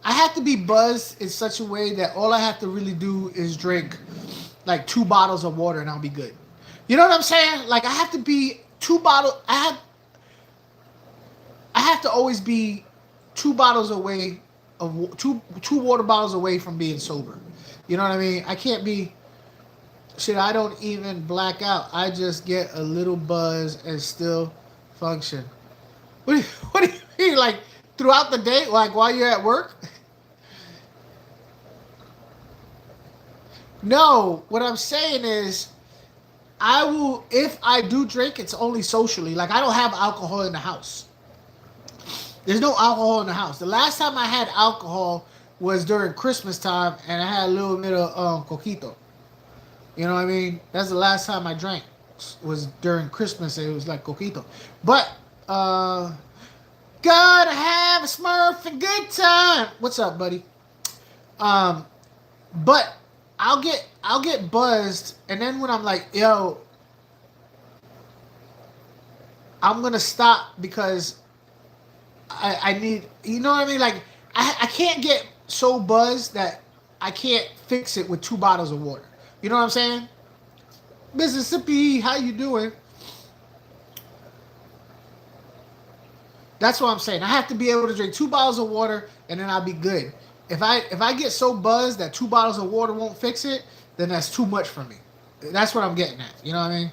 I have to be buzzed in such a way that all I have to really do is drink like 2 bottles of water and I'll be good. You know what I'm saying? Like, I have to be 2 bottles. I have to always be 2 bottles away of two water bottles away from being sober. You know what I mean? I can't be. Shit, I don't even black out. I just get a little buzz and still function. What do you mean? Like, throughout the day? Like, while you're at work? No, what I'm saying is, I will, if I do drink, it's only socially. Like, I don't have alcohol in the house. There's no alcohol in the house. The last time I had alcohol was during Christmas time, and I had a little bit of coquito. You know what I mean? That's the last time I drank, was during Christmas, and it was like coquito. But Gotta have a Smurfing good time. What's up, buddy? Um, but I'll get buzzed, and then when I'm like, yo, I'm gonna stop because I need, you know what I mean? Like I can't get so buzzed that I can't fix it with 2 bottles of water. You know what I'm saying? Mississippi, how you doing? That's what I'm saying. I have to be able to drink 2 bottles of water and then I'll be good. If I get so buzzed that 2 bottles of water won't fix it, then that's too much for me. That's what I'm getting at. You know what I mean?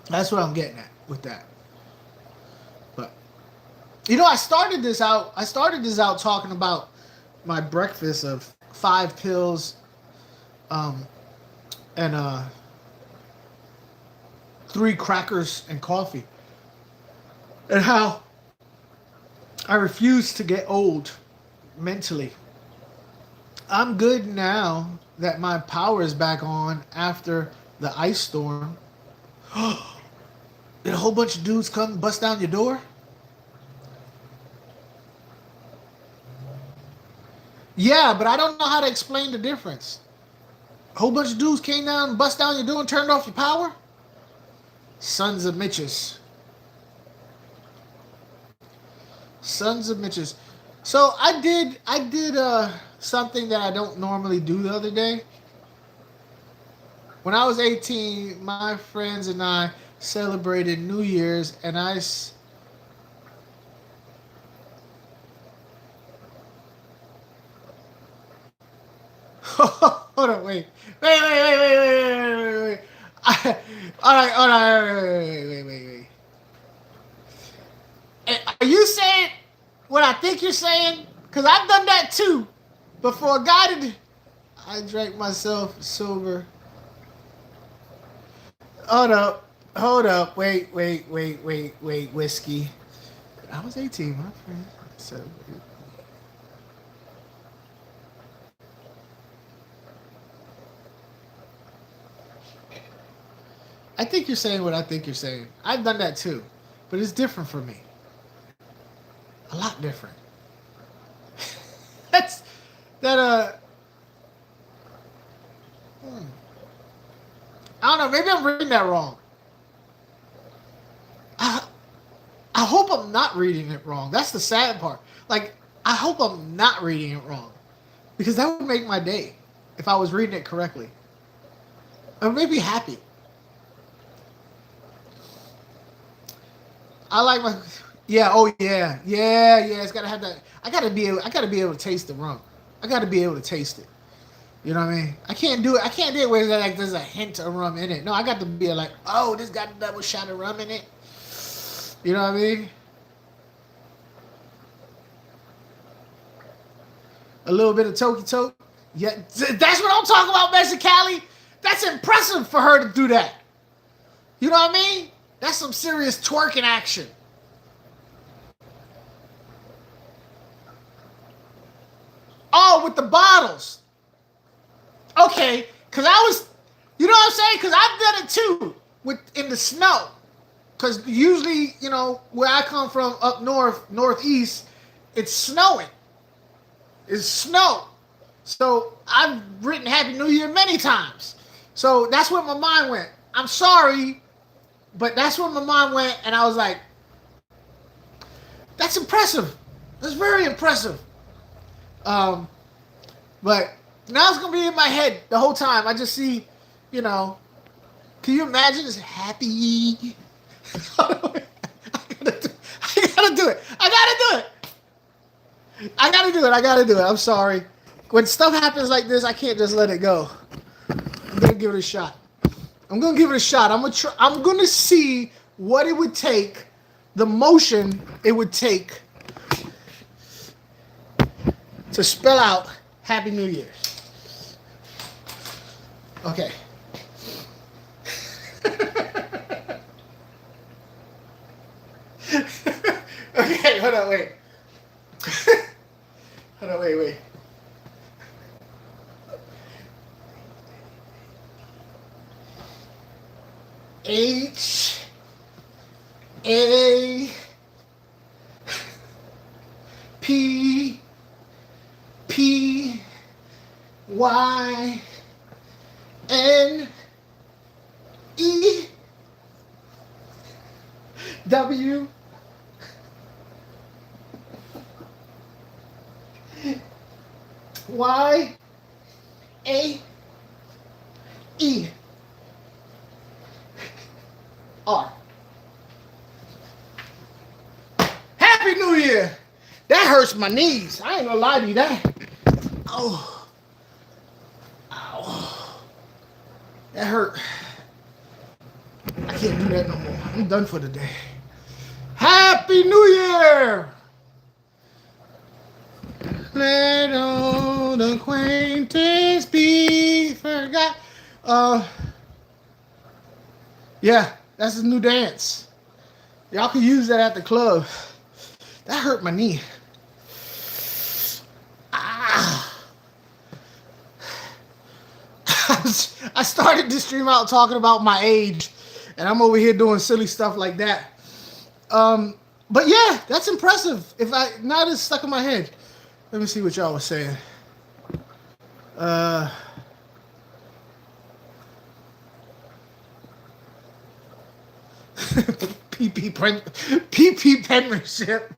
That's what I'm getting at with that. But you know, I started this out talking about my breakfast of 5 pills, and 3 crackers and coffee, and how I refuse to get old mentally. I'm good now that my power is back on after the ice storm. Did a whole bunch of dudes come bust down your door? Yeah, but I don't know how to explain the difference. A whole bunch of dudes came down, bust down your door, and turned off your power? Sons of Mitches. Sons of Mitches. So I did something that I don't normally do the other day. When I was 18, my friends and I celebrated New Year's, and hold on, wait. All right, wait. Are you saying what I think you're saying? Because I've done that too. Before God, I drank myself sober. Hold up. Wait, whiskey. I was 18, my friend. So, I think you're saying what I think you're saying. I've done that too. But it's different for me. A lot different. That's that I don't know, maybe I'm reading that wrong. I hope I'm not reading it wrong. That's the sad part. Like, I hope I'm not reading it wrong. Because that would make my day if I was reading it correctly. I would make me happy. I like my yeah. It's gotta have that. I gotta be able to taste the rum. I gotta be able to taste it. You know what I mean? I can't do it where like there's a hint of rum in it. No, I got to be like, oh, this got a double shot of rum in it. You know what I mean? A little bit of toki toke. Yeah, that's what I'm talking about, Mexicali. That's impressive for her to do that. You know what I mean? That's some serious twerking action. Oh, with the bottles. Okay, because I was, you know what I'm saying? Because I've done it too in the snow. Because usually, you know, where I come from up north, northeast, it's snowing. It's snow. So I've written Happy New Year many times. So that's where my mind went. I'm sorry, but that's where my mind went, and I was like, that's impressive. That's very impressive. But now it's gonna be in my head the whole time. I just see, you know, can you imagine this happy? I gotta do it. I gotta do it. I'm sorry. When stuff happens like this, I can't just let it go. I'm gonna give it a shot. I'm gonna see what it would take, the motion it would take to spell out Happy New Year. Okay. Okay, hold on, wait. Wait. H A P P Y N E W Y A E R. Happy New Year! That hurts my knees. I ain't gonna lie to you. That. Oh. Ow. That hurt. I can't do that no more. I'm done for the day. Happy New Year! Let old acquaintance be forgot. Yeah, that's a new dance. Y'all can use that at the club. That hurt my knee. Ah. I started this stream out talking about my age, and I'm over here doing silly stuff like that. But yeah, that's impressive. Now it's stuck in my head. Let me see what y'all was saying. PP penmanship.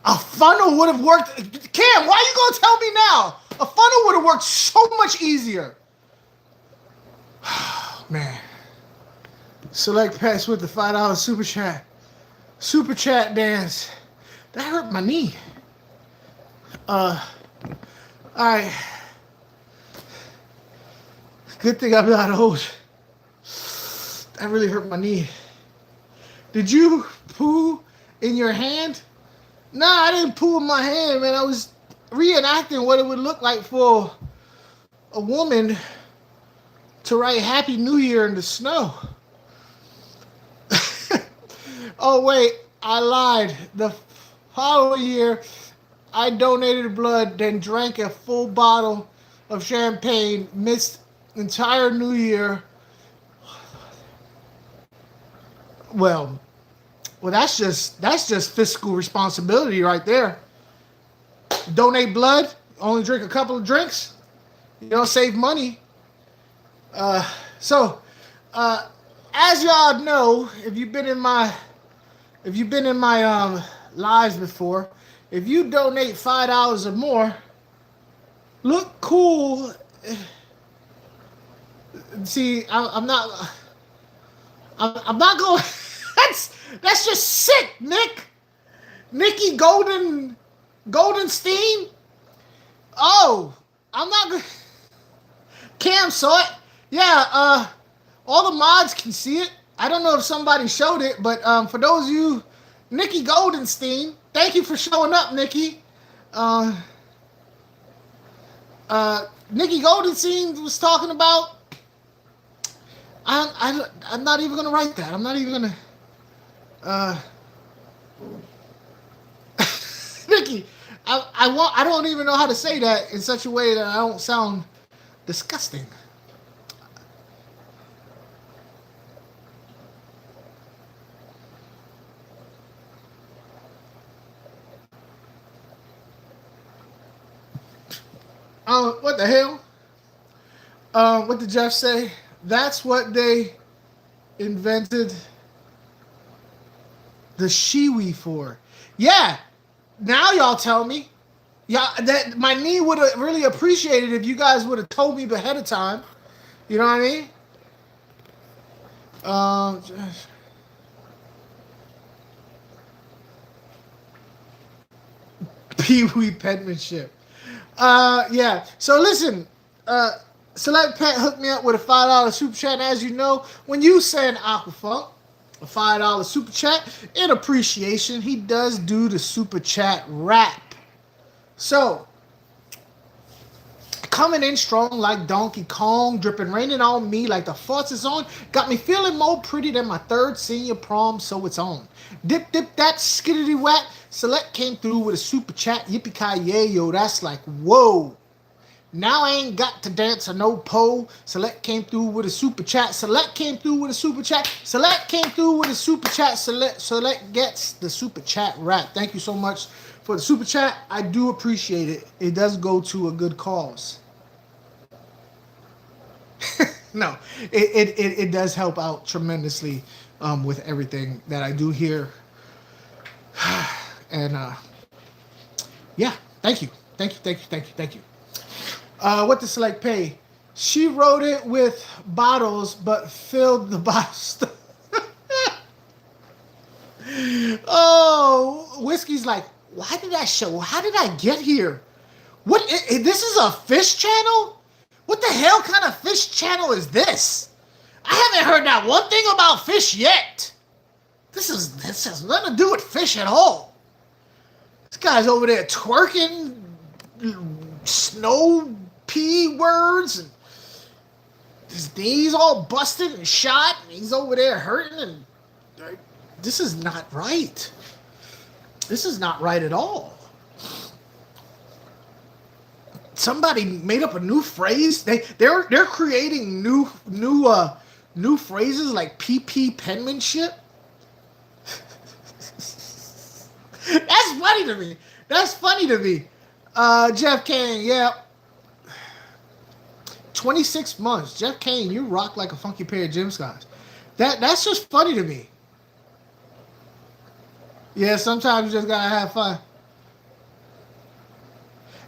A funnel would have worked. Cam, why you gonna tell me now? A funnel would have worked so much easier. Man. Select Pets with the $5 super chat. Super chat dance. That hurt my knee. Alright. Good thing I'm not old. That really hurt my knee. Did you poo in your hand? Nah, I didn't poo in my hand, man. I was reenacting what it would look like for a woman to write Happy New Year in the snow. Oh, wait, I lied. The following year, I donated blood, then drank a full bottle of champagne, missed entire New Year. Well, that's just fiscal responsibility right there. Donate blood, only drink a couple of drinks. You don't save money. So, as y'all know, if you've been in my lives before, if you donate $5 or more, look cool. See, I'm not going. That's just sick, Nick. Nikki Goldenstein. Oh, I'm not going. Cam saw it. Yeah. All the mods can see it. I don't know if somebody showed it, but for those of you, Nikki Goldenstein, thank you for showing up, Nikki. Nikki Goldenstein was talking about. I'm not even gonna write that. I'm not even gonna. Nikki, I don't even know how to say that in such a way that I don't sound disgusting. What the hell? What did Jeff say? That's what they invented the shiwi for. Yeah. Now y'all tell me. Yeah, that my knee would have really appreciated if you guys would have told me ahead of time. You know what I mean? Pee-wee penmanship. Yeah. So listen, Select Pet hooked me up with a $5 super chat. And as you know, when you send AQUA FUNK a $5 super chat in appreciation, he does do the super chat rap. So, coming in strong like Donkey Kong, dripping raining on me like the faucet's on, got me feeling more pretty than my third senior prom, so it's on. Dip that skiddity whack. Select came through with a super chat. Yippee-ki-yay, yo, that's like, whoa. Now I ain't got to dance or no pole. Select came through with a super chat. Select came through with a super chat. Select came through with a super chat. Select gets the super chat wrap. Thank you so much for the super chat. I do appreciate it. It does go to a good cause. No, it does help out tremendously with everything that I do here. And yeah, thank you. Thank you. What does Select pay? She wrote it with bottles, but filled the bottles. Oh, Whiskey's like, why did I show? How did I get here? What? This is a fish channel? What the hell kind of fish channel is this? I haven't heard not one thing about fish yet. This has nothing to do with fish at all. This guy's over there twerking, snow pea words, and his knees all busted and shot, and he's over there hurting, and this is not right. This is not right at all. Somebody made up a new phrase. They're creating new phrases like PP penmanship. That's funny to me. Jeff Kane, yeah. 26 months. Jeff Kane, you rock like a funky pair of gym socks. That's just funny to me. Yeah, sometimes you just gotta have fun.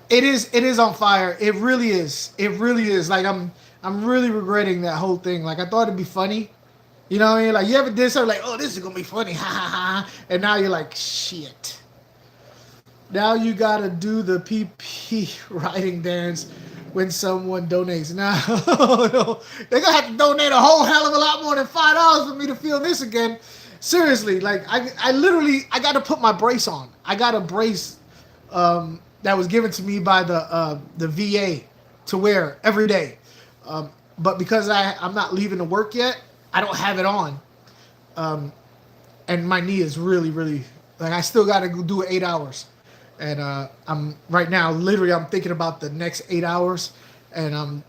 It is on fire. It really is. Like I'm really regretting that whole thing. Like I thought it'd be funny. You know what I mean? Like you ever did something like, oh, this is gonna be funny, ha ha ha, and now you're like, shit. Now you gotta do the PP writing dance when someone donates. No, they're gonna have to donate a whole hell of a lot more than $5 for me to feel this again. Seriously, like I literally got to put my brace on. I got a brace that was given to me by the VA to wear every day. But because I'm not leaving to work yet, I don't have it on. And my knee is really, really, like I still got to do 8 hours. And I'm right now, literally, I'm thinking about the next 8 hours and I'm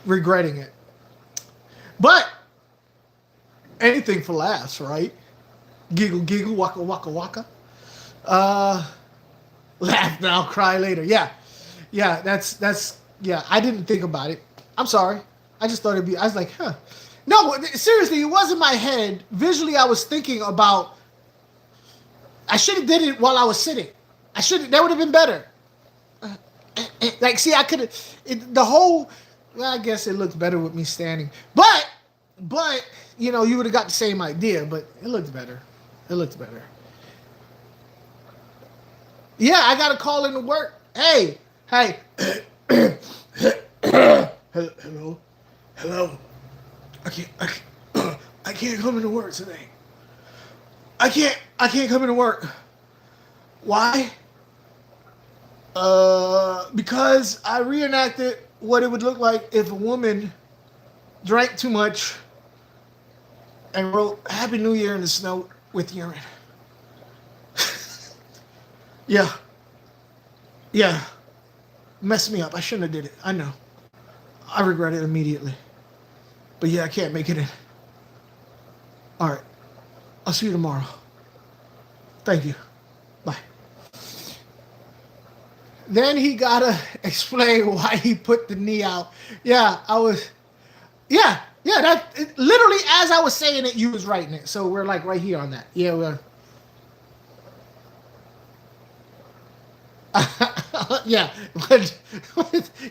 regretting it. But anything for laughs, right? Giggle, giggle, waka, waka, waka. Laugh now, cry later. Yeah, that's yeah. I didn't think about it. I'm sorry. I just thought it'd be. I was like, huh. No, seriously, it was in my head. Visually, I was thinking about. I should have did it while I was sitting. I should. That would have been better. Like, see, I could have. The whole. Well, I guess it looks better with me standing. But you know, you would have got the same idea. But it looked better. Yeah, I got to call into work. Hey. Hello. I can't come into work today. I can't come into work. Why? Because I reenacted what it would look like if a woman drank too much and wrote Happy New Year in the snow with urine. Yeah. Messed me up. I shouldn't have did it. I know. I regret it immediately. But yeah, I can't make it in. All right. I'll see you tomorrow. Thank you. Bye. Then he gotta explain why he put the knee out. Yeah, that literally as I was saying it, you was writing it. So we're like right here on that. Yeah, we're yeah. Can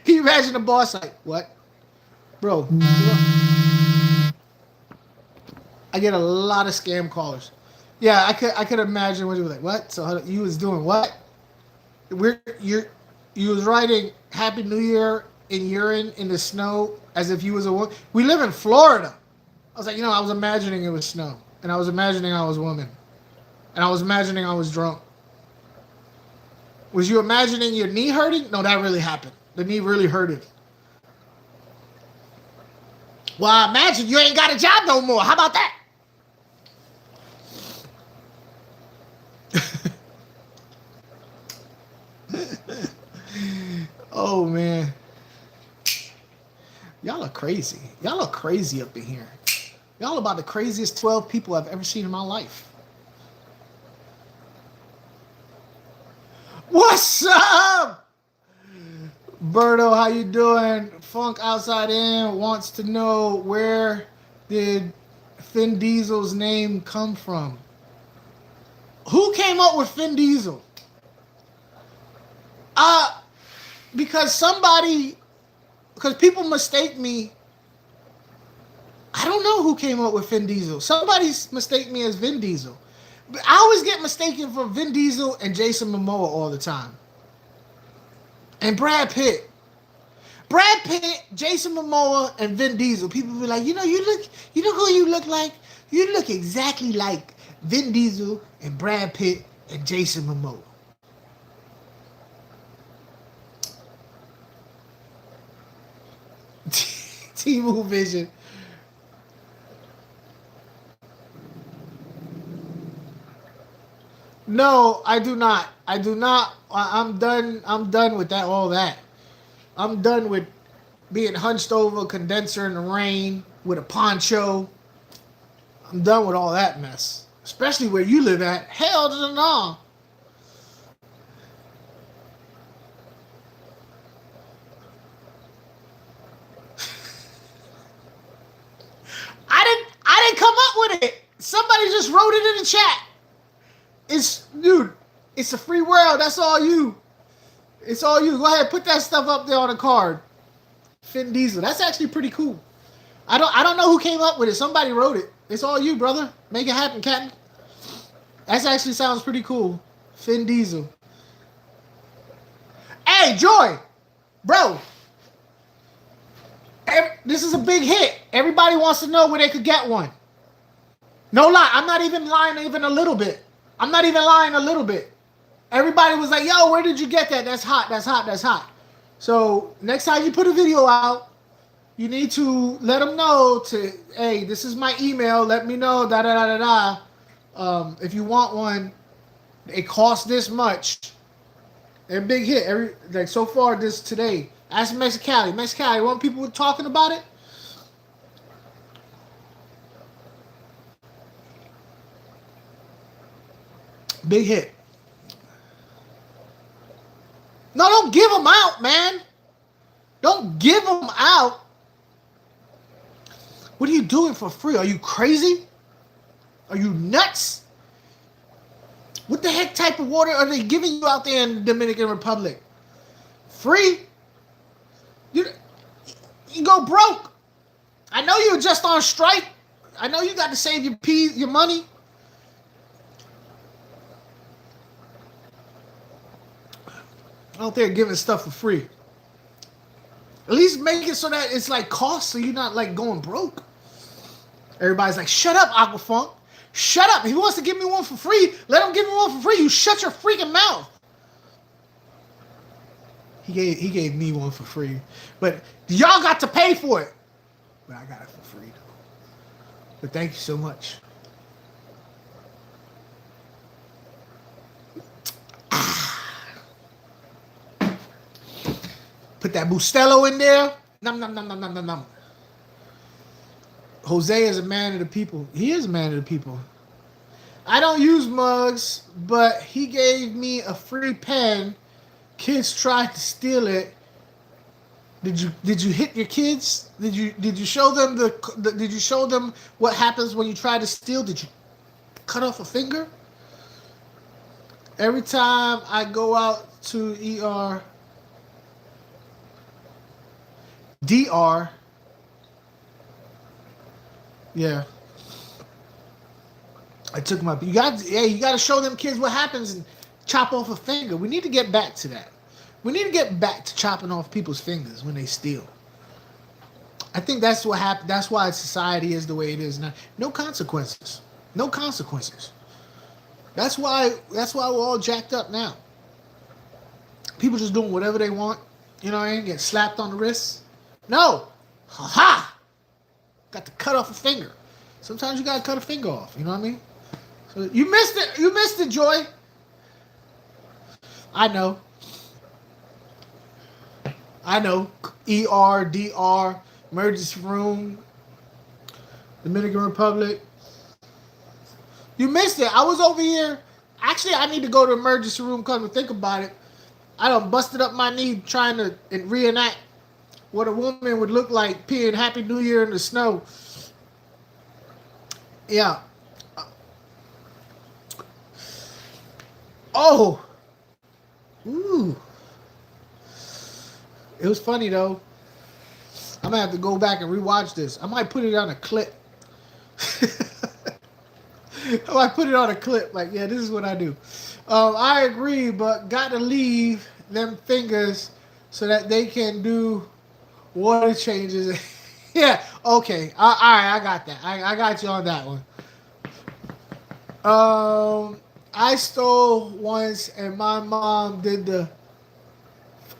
you imagine the boss like, what? Bro, I get a lot of scam callers. Yeah, I could imagine what he was like, what? So you was doing what? You was writing Happy New Year in urine in the snow as if you was a woman. We live in Florida. I was like, I was imagining it was snow. And I was imagining I was a woman. And I was imagining I was drunk. Was you imagining your knee hurting? No, that really happened. The knee really hurted. Well, I imagine you ain't got a job no more. How about that? Oh, man. crazy. Y'all are crazy up in here. Y'all about the craziest 12 people I've ever seen in my life. What's up? Berto, how you doing? Funk Outside In wants to know, where did Vin Diesel's name come from? Who came up with Vin Diesel? Because people mistake me. I don't know who came up with Vin Diesel. Somebody mistake me as Vin Diesel. I always get mistaken for Vin Diesel and Jason Momoa all the time. And Brad Pitt. Brad Pitt, Jason Momoa, and Vin Diesel. People be like, you know who you look like? You look exactly like Vin Diesel and Brad Pitt and Jason Momoa. Timu Vision. No, I do not. I do not. I'm done. I'm done with that. All that. I'm done with being hunched over, condenser in the rain with a poncho. I'm done with all that mess. Especially where you live at. Hell to the no. I didn't come up with it. Somebody just wrote it in the chat. Dude, it's a free world. That's all you. It's all you. Go ahead, put that stuff up there on the card. Vin Diesel. That's actually pretty cool. I don't know who came up with it. Somebody wrote it. It's all you, brother. Make it happen, Captain. That actually sounds pretty cool. Vin Diesel. Hey, Joy. Bro. This is a big hit. Everybody wants to know where they could get one. No lie. I'm not even lying even a little bit. I'm not even lying a little bit. Everybody was like, yo, where did you get that? That's hot. That's hot. That's hot. So next time you put a video out, you need to let them know to, hey, this is my email. Let me know, if you want one, it costs this much. They're a big hit. So far today. Ask Mexicali. Mexicali, what people were talking about it? Big hit. No, don't give them out, man. Don't give them out. What are you doing for free? Are you crazy? Are you nuts? What the heck type of water are they giving you out there in the Dominican Republic? Free? You go broke. I know you were just on strike. I know you got to save your money. Out there giving stuff for free. At least make it so that it's like cost, so you're not like going broke. Everybody's like, shut up, AQUA FUNK. Shut up. If he wants to give me one for free, let him give me one for free. You shut your freaking mouth. He gave me one for free. But y'all got to pay for it. But I got it for free though. But thank you so much. Put that Bustelo in there. Nom, nom, nom, nom, nom, nom, nom. Jose is a man of the people. He is a man of the people. I don't use mugs, but he gave me a free pen. Kids tried to steal it. Did you hit your kids? Did you show them did you show them what happens when you try to steal? Did you cut off a finger? Every time I go out to DR. Yeah. I took my. You got to show them kids what happens and chop off a finger. We need to get back to that. We need to get back to chopping off people's fingers when they steal. I think that's what happened. That's why society is the way it is now. No consequences. No consequences. That's why we're all jacked up now. People just doing whatever they want. You know what I mean? Get slapped on the wrist. No. Ha-ha! Got to cut off a finger. Sometimes you got to cut a finger off. You know what I mean? So you missed it. You missed it, Joy. I know. ER, DR, emergency room, Dominican Republic. You missed it. I was over here. Actually, I need to go to the emergency room. Come to think about it, I done busted up my knee trying to reenact what a woman would look like peeing Happy New Year in the snow. Yeah. Oh. Ooh. It was funny though. I'm gonna have to go back and rewatch this. I might put it on a clip. I might put it on a clip. Like, yeah, this is what I do. I agree, but got to leave them fingers so that they can do water changes. Yeah, okay. All right, I got that. I got you on that one. I stole once, and my mom did the.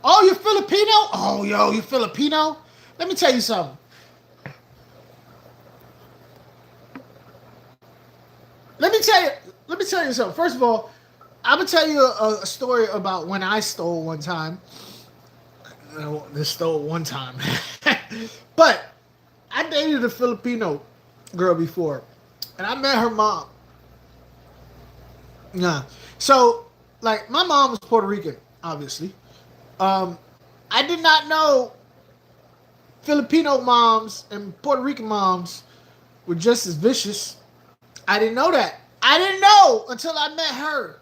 Oh, you Filipino? Oh, yo, you Filipino? Let me tell you something. Let me tell you something. First of all, I'm gonna tell you a story about when I stole one time. Stole one time, but I dated a Filipino girl before, and I met her mom. Yeah, so like my mom was Puerto Rican, obviously. I did not know Filipino moms and Puerto Rican moms were just as vicious. I didn't know that. I didn't know until I met her.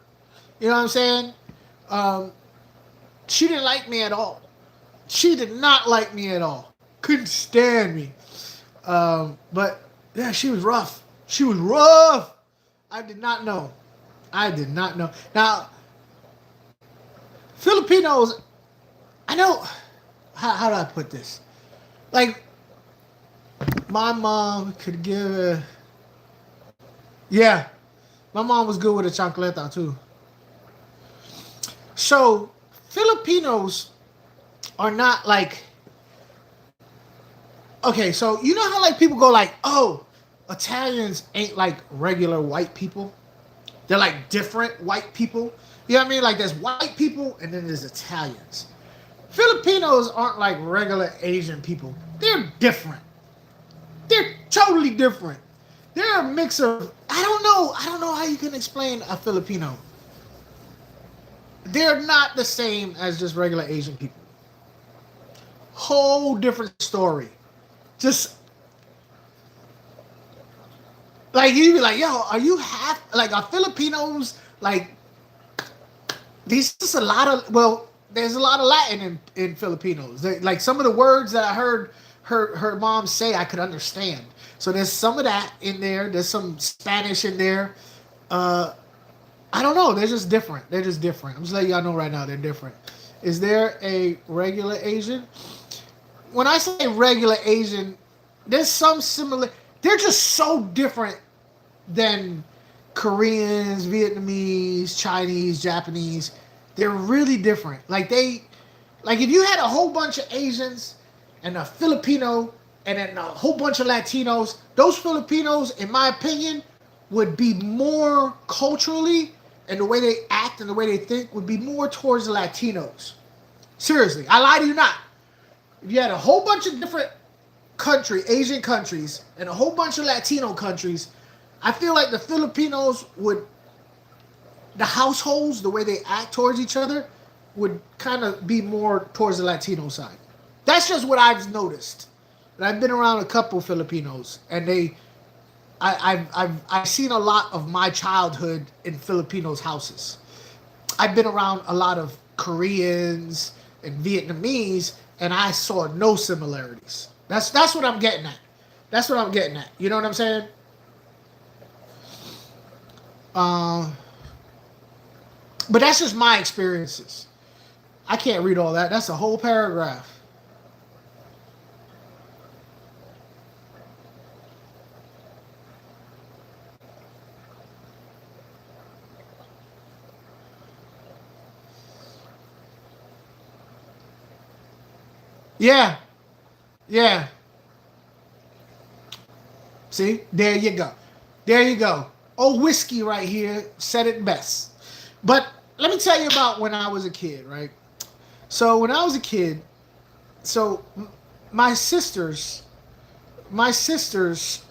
You know what I'm saying? She didn't like me at all. She did not like me at all. Couldn't stand me. But yeah, she was rough. She was rough. I did not know. Now, Filipinos, I know, how do I put this? Like, my mom could give a, yeah, my mom was good with a chancleta too. So, Filipinos are not like, okay, so you know how like people go like, oh, Italians ain't like regular white people. They're like different white people. You know what I mean? Like there's white people and then there's Italians. Filipinos aren't like regular Asian people. They're different. They're totally different. They're a mix of, I don't know how you can explain a Filipino. They're not the same as just regular Asian people. Whole different story. Just like you'd be like, yo, are you half like are Filipinos like these just a lot of there's a lot of Latin in Filipinos. Like some of the words that I heard her mom say I could understand. So there's some of that in there. There's some Spanish in there. I don't know. They're just different. I'm just letting y'all know right now they're different. Is there a regular Asian? When I say regular Asian, there's some similar. They're just so different than Koreans, Vietnamese, Chinese, Japanese. They're really different. Like if you had a whole bunch of Asians and a Filipino and then a whole bunch of Latinos, those Filipinos, in my opinion, would be more culturally and the way they act and the way they think would be more towards the Latinos. Seriously, I lie to you not. If you had a whole bunch of different Asian countries, and a whole bunch of Latino countries, I feel like the Filipinos the households, the way they act towards each other, would kind of be more towards the Latino side. That's just what I've noticed. And I've been around a couple Filipinos, and I've seen a lot of my childhood in Filipinos' houses. I've been around a lot of Koreans and Vietnamese, and I saw no similarities. That's what I'm getting at. That's what I'm getting at. You know what I'm saying? But that's just my experiences. I can't read all that. That's a whole paragraph. Yeah. Yeah. See? There you go. There you go. Old whiskey right here said it best. But let me tell you about when I was a kid, right? So when I was a kid, so my sisters, my sisters,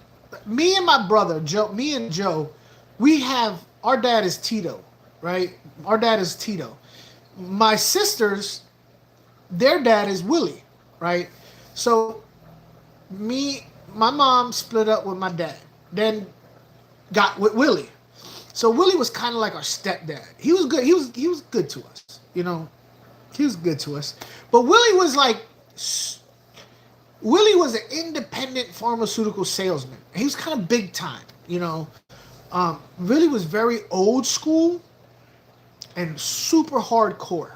me and my brother Joe, me and Joe, we have our dad is Tito, right? Our dad is Tito. My sisters, their dad is Willie, right? So my mom split up with my dad, then got with Willie. So Willie was kind of like our stepdad. He was good. He was good to us, you know. He was good to us. But Willie was an independent pharmaceutical salesman. He was kind of big time, you know. Willie was very old school and super hardcore.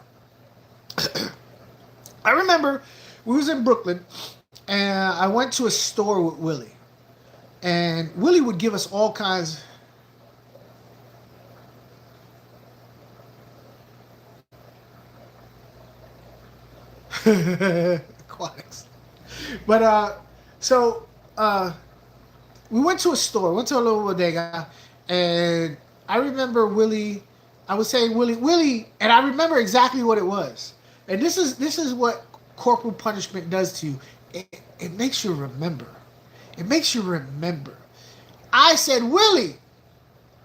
I remember we was in Brooklyn and I went to a store with Willie. And Willie would give us all kinds. Aquatics. But we went to a store, went to a little bodega, and I remember Willie. I was saying Willie, and I remember exactly what it was. And this is what corporal punishment does to you. It makes you remember. It makes you remember. I said, Willie,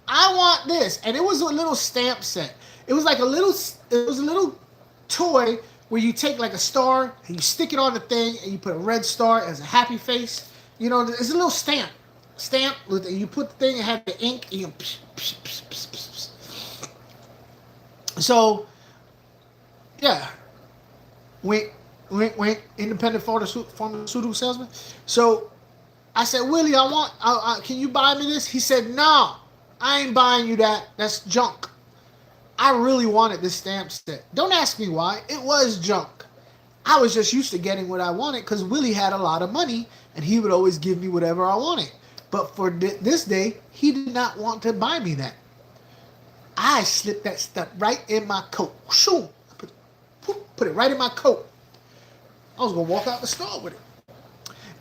I want this, and it was a little stamp set. It was like a little toy where you take like a star and you stick it on the thing and you put a red star as a happy face. You know, it's a little stamp. With you put the thing and have the ink and you so yeah. Wink, wink, wink, independent pharmaceutical salesman. So I said, Willie, can you buy me this? He said, no, I ain't buying you that. That's junk. I really wanted this stamp set. Don't ask me why. It was junk. I was just used to getting what I wanted because Willie had a lot of money and he would always give me whatever I wanted. But for this day, he did not want to buy me that. I slipped that stuff right in my coat. Shoo! Put it right in my coat. I was going to walk out the store with it.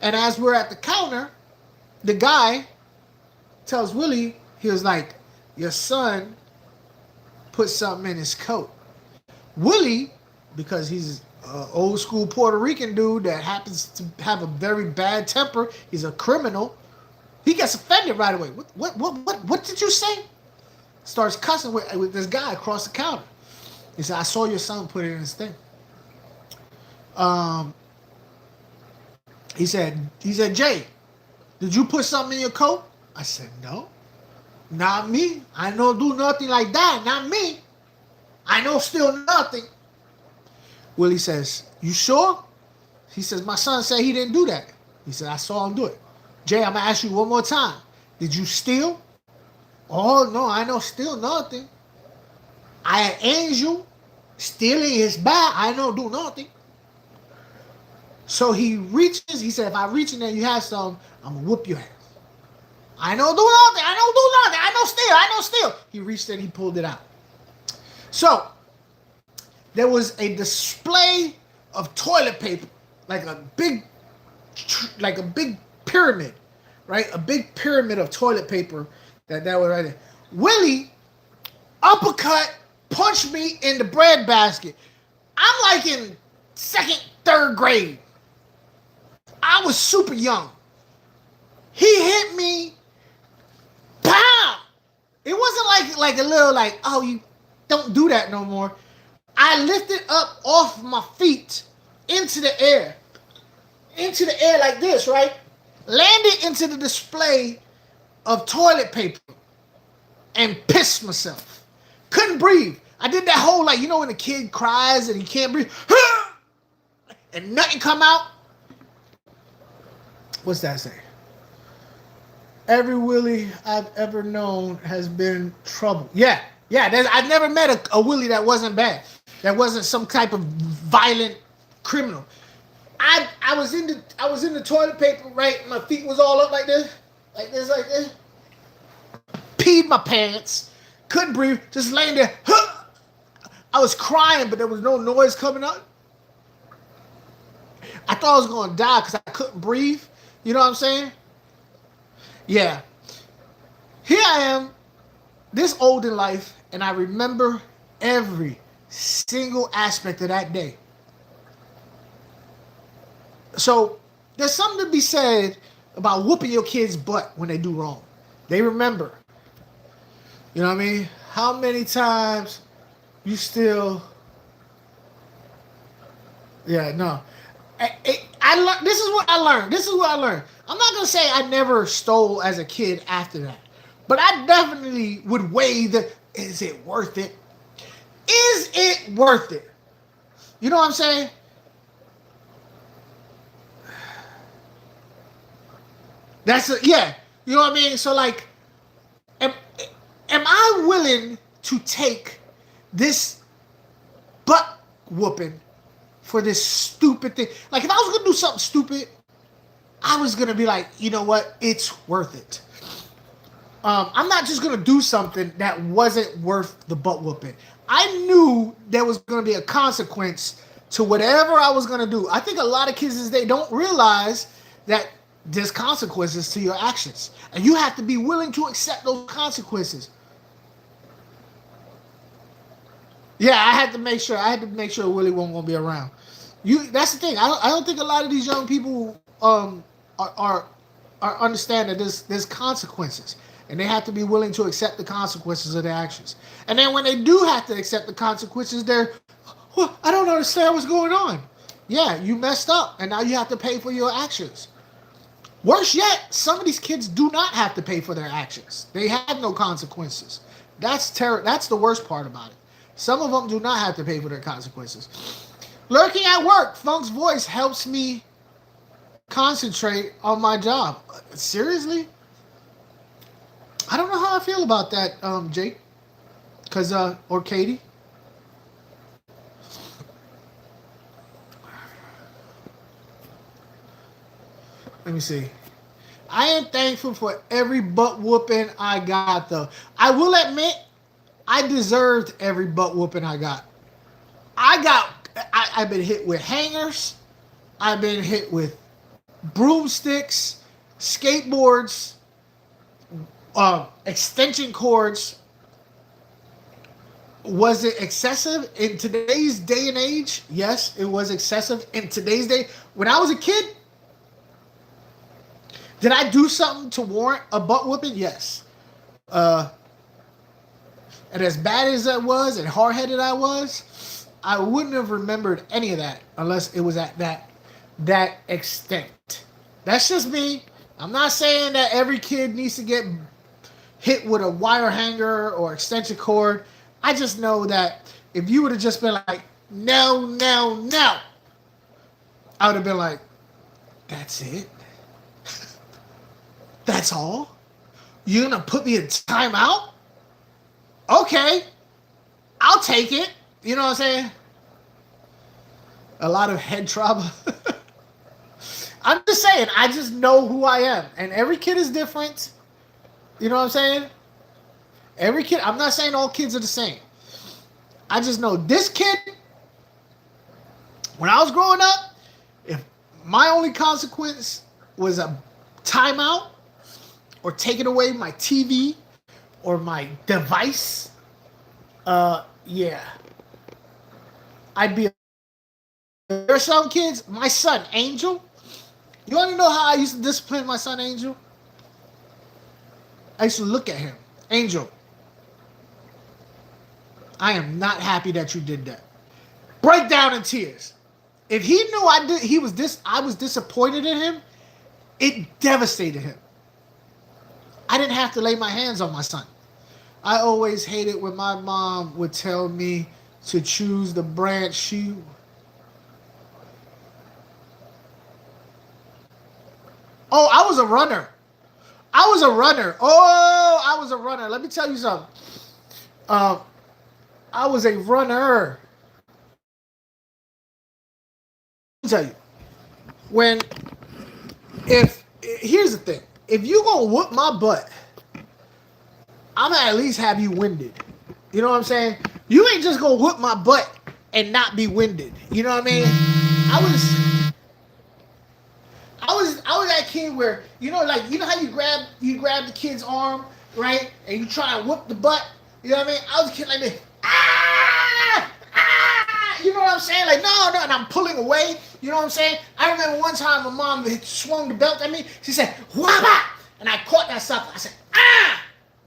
And as we're at the counter, the guy tells Willie, he was like, your son put something in his coat. Willie, because he's an old school Puerto Rican dude that happens to have a very bad temper, he's a criminal, he gets offended right away. What did you say? Starts cussing with this guy across the counter. He said, I saw your son put it in his thing. He said, Jay, did you put something in your coat? I said, no. Not me. I don't do nothing like that. Not me. I know still nothing. Willie says, you sure? He says, my son said he didn't do that. He said, I saw him do it. Jay, I'm going to ask you one more time. Did you steal? Oh, no, I know still nothing. I had Angel stealing his bag. I don't do nothing. So he reaches. He said, if I reach in there and you have some, I'm going to whoop your ass. I don't do nothing. I know still. He reached in and he pulled it out. So there was a display of toilet paper, like a big pyramid, right? A big pyramid of toilet paper that was right there. Willie uppercut punched me in the bread basket. I'm like in second, third grade. I was super young. He hit me. Pow! It wasn't like a little like, oh, you don't do that no more. I lifted up off my feet into the air. Into the air like this, right? Landed into the display of toilet paper and pissed myself. Couldn't breathe. I did that whole, like, you know when a kid cries and he can't breathe? And nothing come out? What's that say? Every Willie I've ever known has been trouble. Yeah. I've never met a Willie that wasn't bad. That wasn't some type of violent criminal. I was in the toilet paper, right? My feet was all up like this. Peed my pants. Couldn't breathe. Just laying there. I was crying, but there was no noise coming out. I thought I was going to die because I couldn't breathe. You know what I'm saying? Yeah. Here I am, this old in life, and I remember every single aspect of that day. So there's something to be said about whooping your kid's butt when they do wrong. They remember. You know what I mean? How many times you still... Yeah, no. This is what I learned. I'm not going to say I never stole as a kid after that. But I definitely would weigh is it worth it? Is it worth it? You know what I'm saying? Yeah. You know what I mean? So like, am I willing to take this butt whooping for this stupid thing? Like, if I was going to do something stupid, I was going to be like, you know what? It's worth it. I'm not just going to do something that wasn't worth the butt whooping. I knew there was going to be a consequence to whatever I was going to do. I think a lot of kids they don't realize that there's consequences to your actions. And you have to be willing to accept those consequences. Yeah, I had to make sure Willie wasn't going to be around. That's the thing. I don't think a lot of these young people are understand that there's consequences. And they have to be willing to accept the consequences of their actions. And then when they do have to accept the consequences, well, I don't understand what's going on. Yeah, you messed up, and now you have to pay for your actions. Worse yet, some of these kids do not have to pay for their actions. They have no consequences. That's the worst part about it. Some of them do not have to pay for their consequences. Lurking at work, Funk's voice helps me concentrate on my job. Seriously? I don't know how I feel about that, Jake. Or Katie. Let me see. I am thankful for every butt whooping I got, though. I will admit, I deserved every butt whooping I got. I've been hit with hangers. I've been hit with broomsticks, skateboards, extension cords. Was it excessive in today's day and age? Yes, it was excessive in today's day. When I was a kid, did I do something to warrant a butt whooping? Yes. And as bad as that was and hard-headed I was, I wouldn't have remembered any of that unless it was at that extent. That's just me. I'm not saying that every kid needs to get hit with a wire hanger or extension cord. I just know that if you would have just been like, no, I would have been like, that's it? That's all? You're going to put me in timeout? Okay. I'll take it. You know what I'm saying? A lot of head trauma. I'm just saying, I just know who I am. And every kid is different. You know what I'm saying? Every kid, I'm not saying all kids are the same. I just know this kid, when I was growing up, if my only consequence was a timeout or taking away my TV or my device, yeah. I'd be... There are some kids, my son, Angel. You want to know how I used to discipline my son, Angel? I used to look at him. Angel, I am not happy that you did that. Break down in tears. If he knew I was disappointed in him, it devastated him. I didn't have to lay my hands on my son. I always hated when my mom would tell me to choose the branch she... Oh, I was a runner. Oh, I was a runner. Let me tell you something. I was a runner. Let me tell you. Here's the thing. If you gonna whoop my butt, I'm gonna at least have you winded. You know what I'm saying? You ain't just gonna whoop my butt and not be winded. You know what I mean? I was that kid where, like, you know how you grab the kid's arm, right? And you try and whoop the butt. You know what I mean? I was a kid like this. You know what I'm saying? Like, no, and I'm pulling away. You know what I'm saying? I remember one time my mom swung the belt at me. She said, "Wabba!" And I caught that sucker. I said, "Ah!"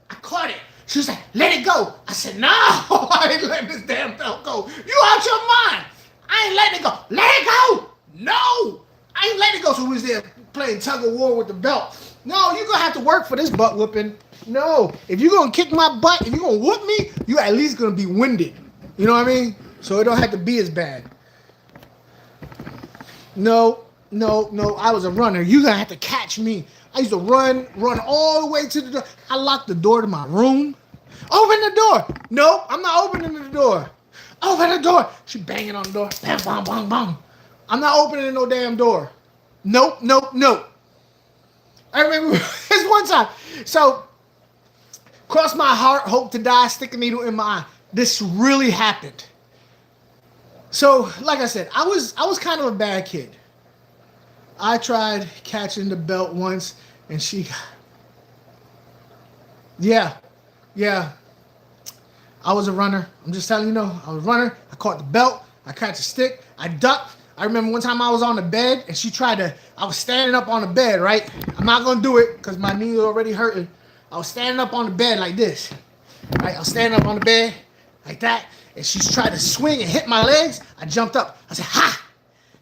I caught it. She was like, "Let it go." I said, "No, I ain't letting this damn belt go. You out your mind. I ain't letting it go. Let it go. No, I ain't letting it go." So we was there playing tug of war with the belt. No, you're going to have to work for this butt whooping. No, if you're going to kick my butt, if you're going to whoop me, you at least going to be winded. You know what I mean? So it don't have to be as bad. No, I was a runner. You're going to have to catch me. I used to run all the way to the door. I locked the door to my room. Open the door. No, I'm not opening the door. Open the door. She banging on the door. Bam, bam, bam, bam. I'm not opening no damn door. Nope. I remember this one time. So, cross my heart, hope to die, stick a needle in my eye. This really happened. So, like I said, I was kind of a bad kid. I tried catching the belt once, and yeah. I was a runner. I'm just telling you, I was a runner. I caught the belt. I caught the stick. I ducked. I remember one time I was on the bed, and I was standing up on the bed, right? I'm not going to do it because my knee was already hurting. I was standing up on the bed like this, right? I was standing up on the bed like that, and she tried to swing and hit my legs. I jumped up. I said, "Ha!"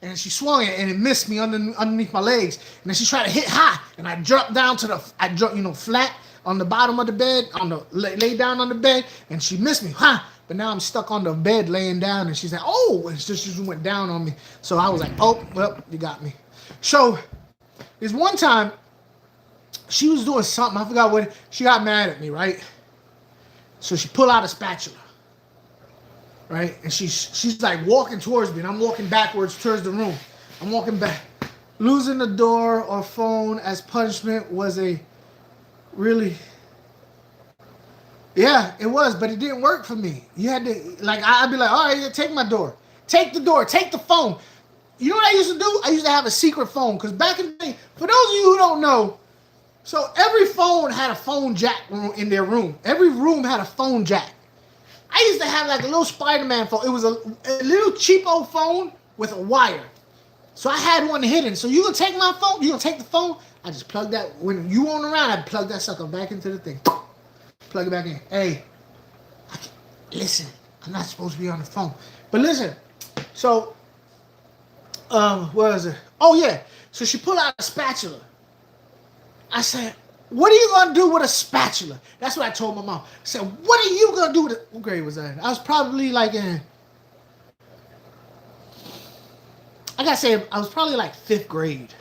And she swung it, and it missed me underneath my legs. And then she tried to hit high, and I jumped down flat on the bottom of the bed, lay down on the bed, and she missed me, But now I'm stuck on the bed laying down, and she's like, "Oh," and she just went down on me. So I was like, "Oh, well, you got me." So this one time, she was doing something. I forgot what. She got mad at me, right? So she pulled out a spatula, right? And she's like walking towards me, and I'm walking backwards towards the room. I'm walking back. Losing the door or phone as punishment was a really... Yeah, it was, but it didn't work for me. You had to, I'd be like, "All right, yeah, take my door. Take the door. Take the phone." You know what I used to do? I used to have a secret phone, because back in the day, for those of you who don't know, so every phone had a phone jack in their room. Every room had a phone jack. I used to have like a little Spider-Man phone. It was a little cheapo phone with a wire. So I had one hidden. So you gonna take my phone? You gonna take the phone? I just plug that, when you weren't around, I'd plug that sucker back into the thing. Plug it back in. Hey, listen, I'm not supposed to be on the phone. But listen, so, what was it? Oh yeah, so she pulled out a spatula. I said, "What are you going to do with a spatula?" That's what I told my mom. I said, "What are you going to do with it?" What grade was I in? I was probably like in... I got to say, I was probably like 5th grade.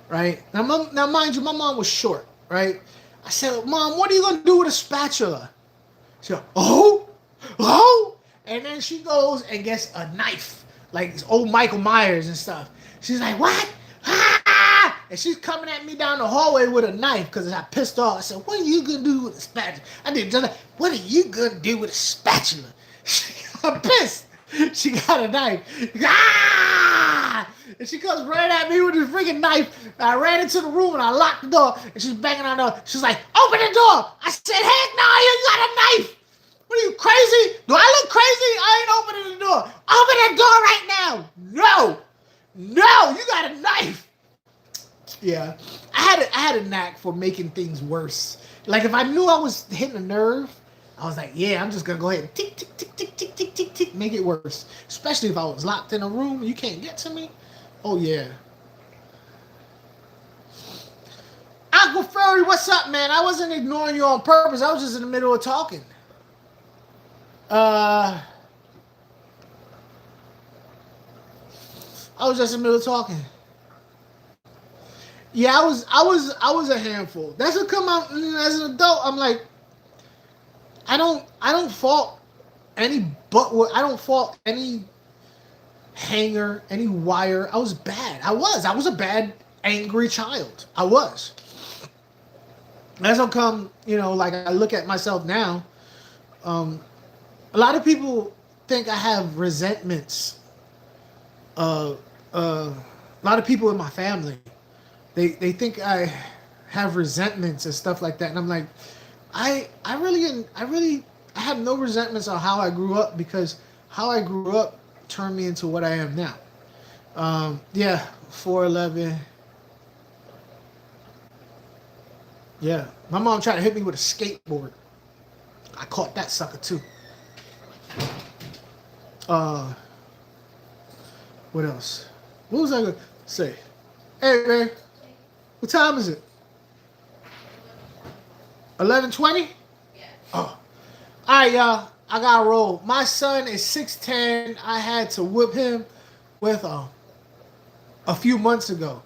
Right? Now, mind you, my mom was short. Right? I said, "Mom, what are you going to do with a spatula?" She goes, "Oh? And then she goes and gets a knife. Like old Michael Myers and stuff. She's like, "What? Ah!" And she's coming at me down the hallway with a knife because I pissed off. I said, "What are you going to do with a spatula?" I did just like, "What are you going to do with a spatula?" I'm pissed. She got a knife. Ah! And she comes right at me with this freaking knife. And I ran into the room and I locked the door. And she's banging on the door. She's like, "Open the door." I said, "Heck no, you got a knife. What are you, crazy? Do I look crazy? I ain't opening the door. Open the door right now." No, you got a knife. Yeah, I had a knack for making things worse. Like if I knew I was hitting a nerve, I was like, "Yeah, I'm just gonna go ahead and tick, tick, tick, tick, tick, tick, tick, tick, make it worse." Especially if I was locked in a room and you can't get to me. Oh yeah. Aqua Furry, what's up, man? I wasn't ignoring you on purpose. I was just in the middle of talking. I was just in the middle of talking. Yeah, I was a handful. That's what come out as an adult. I'm like, I don't fault any I don't fault any hanger, any wire. I was bad. I was a bad, angry child. I was. That's how come, like I look at myself now. A lot of people think I have resentments. A lot of people in my family, they think I have resentments and stuff like that, and I'm like, I have no resentments on how I grew up, because how I grew up turned me into what I am now. Yeah, 411. Yeah, my mom tried to hit me with a skateboard. I caught that sucker too. Uh, what else? What was I gonna say? Hey man, what time is it? 11:20. Yeah. Oh, all right, y'all. I gotta roll. My son is 6'10". I had to whip him with a few months ago.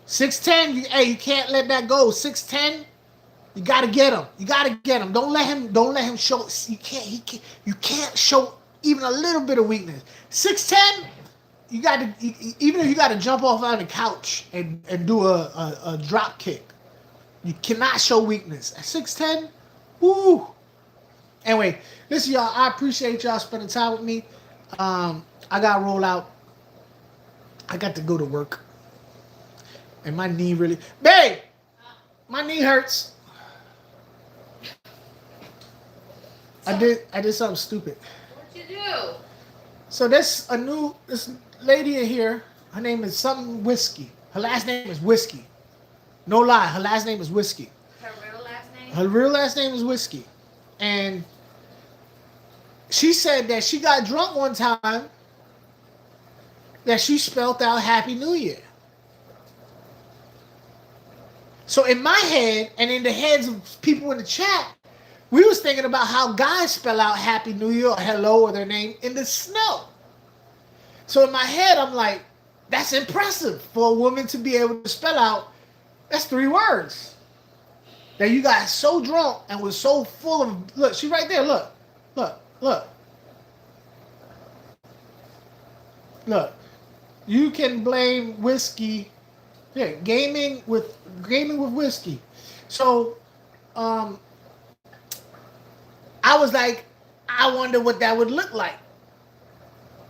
6'10". Hey, you can't let that go. 6'10". You gotta get him. You gotta get him. Don't let him. Don't let him show. You can't. He can't. You can't show even a little bit of weakness. 6'10". You got to. Even if you got to jump off on the couch and do a drop kick, you cannot show weakness at 6'10". Woo. Anyway, listen, y'all. I appreciate y'all spending time with me. I gotta roll out. I got to go to work, and my knee really. Babe, my knee hurts. I did something stupid. What'd you do? So this lady in here, her name is something Whiskey. Her last name is Whiskey. No lie, her last name is Whiskey. Her real last name? Her real last name is Whiskey. And she said that she got drunk one time that she spelled out Happy New Year. So in my head and in the heads of people in the chat, we was thinking about how guys spell out Happy New Year or hello or their name in the snow. So in my head, I'm like, that's impressive for a woman to be able to spell out. That's 3 words. That you got so drunk and was so full of, look, she right there, look. Look. You can blame whiskey. Yeah, gaming with whiskey. So, I was like, I wonder what that would look like.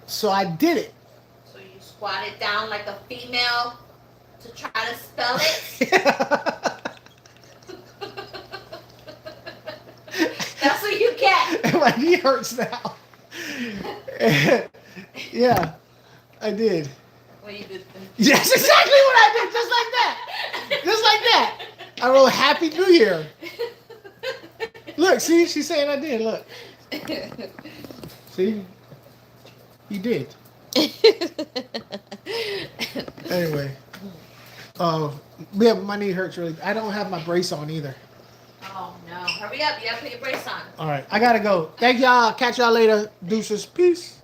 So I did it. So you squatted down like a female to try to spell it? That's what you get. And my knee hurts now. Yeah, I did. What you did? Yes, exactly what I did. Just like that. Just like that. I wrote Happy New Year. Look, see, she's saying I did. Look. See? He did. Anyway. Yeah, my knee hurts really. I don't have my brace on either. Oh, no. Hurry up. You gotta put your brace on. All right. I gotta go. Thank y'all. Catch y'all later. Deuces. Peace.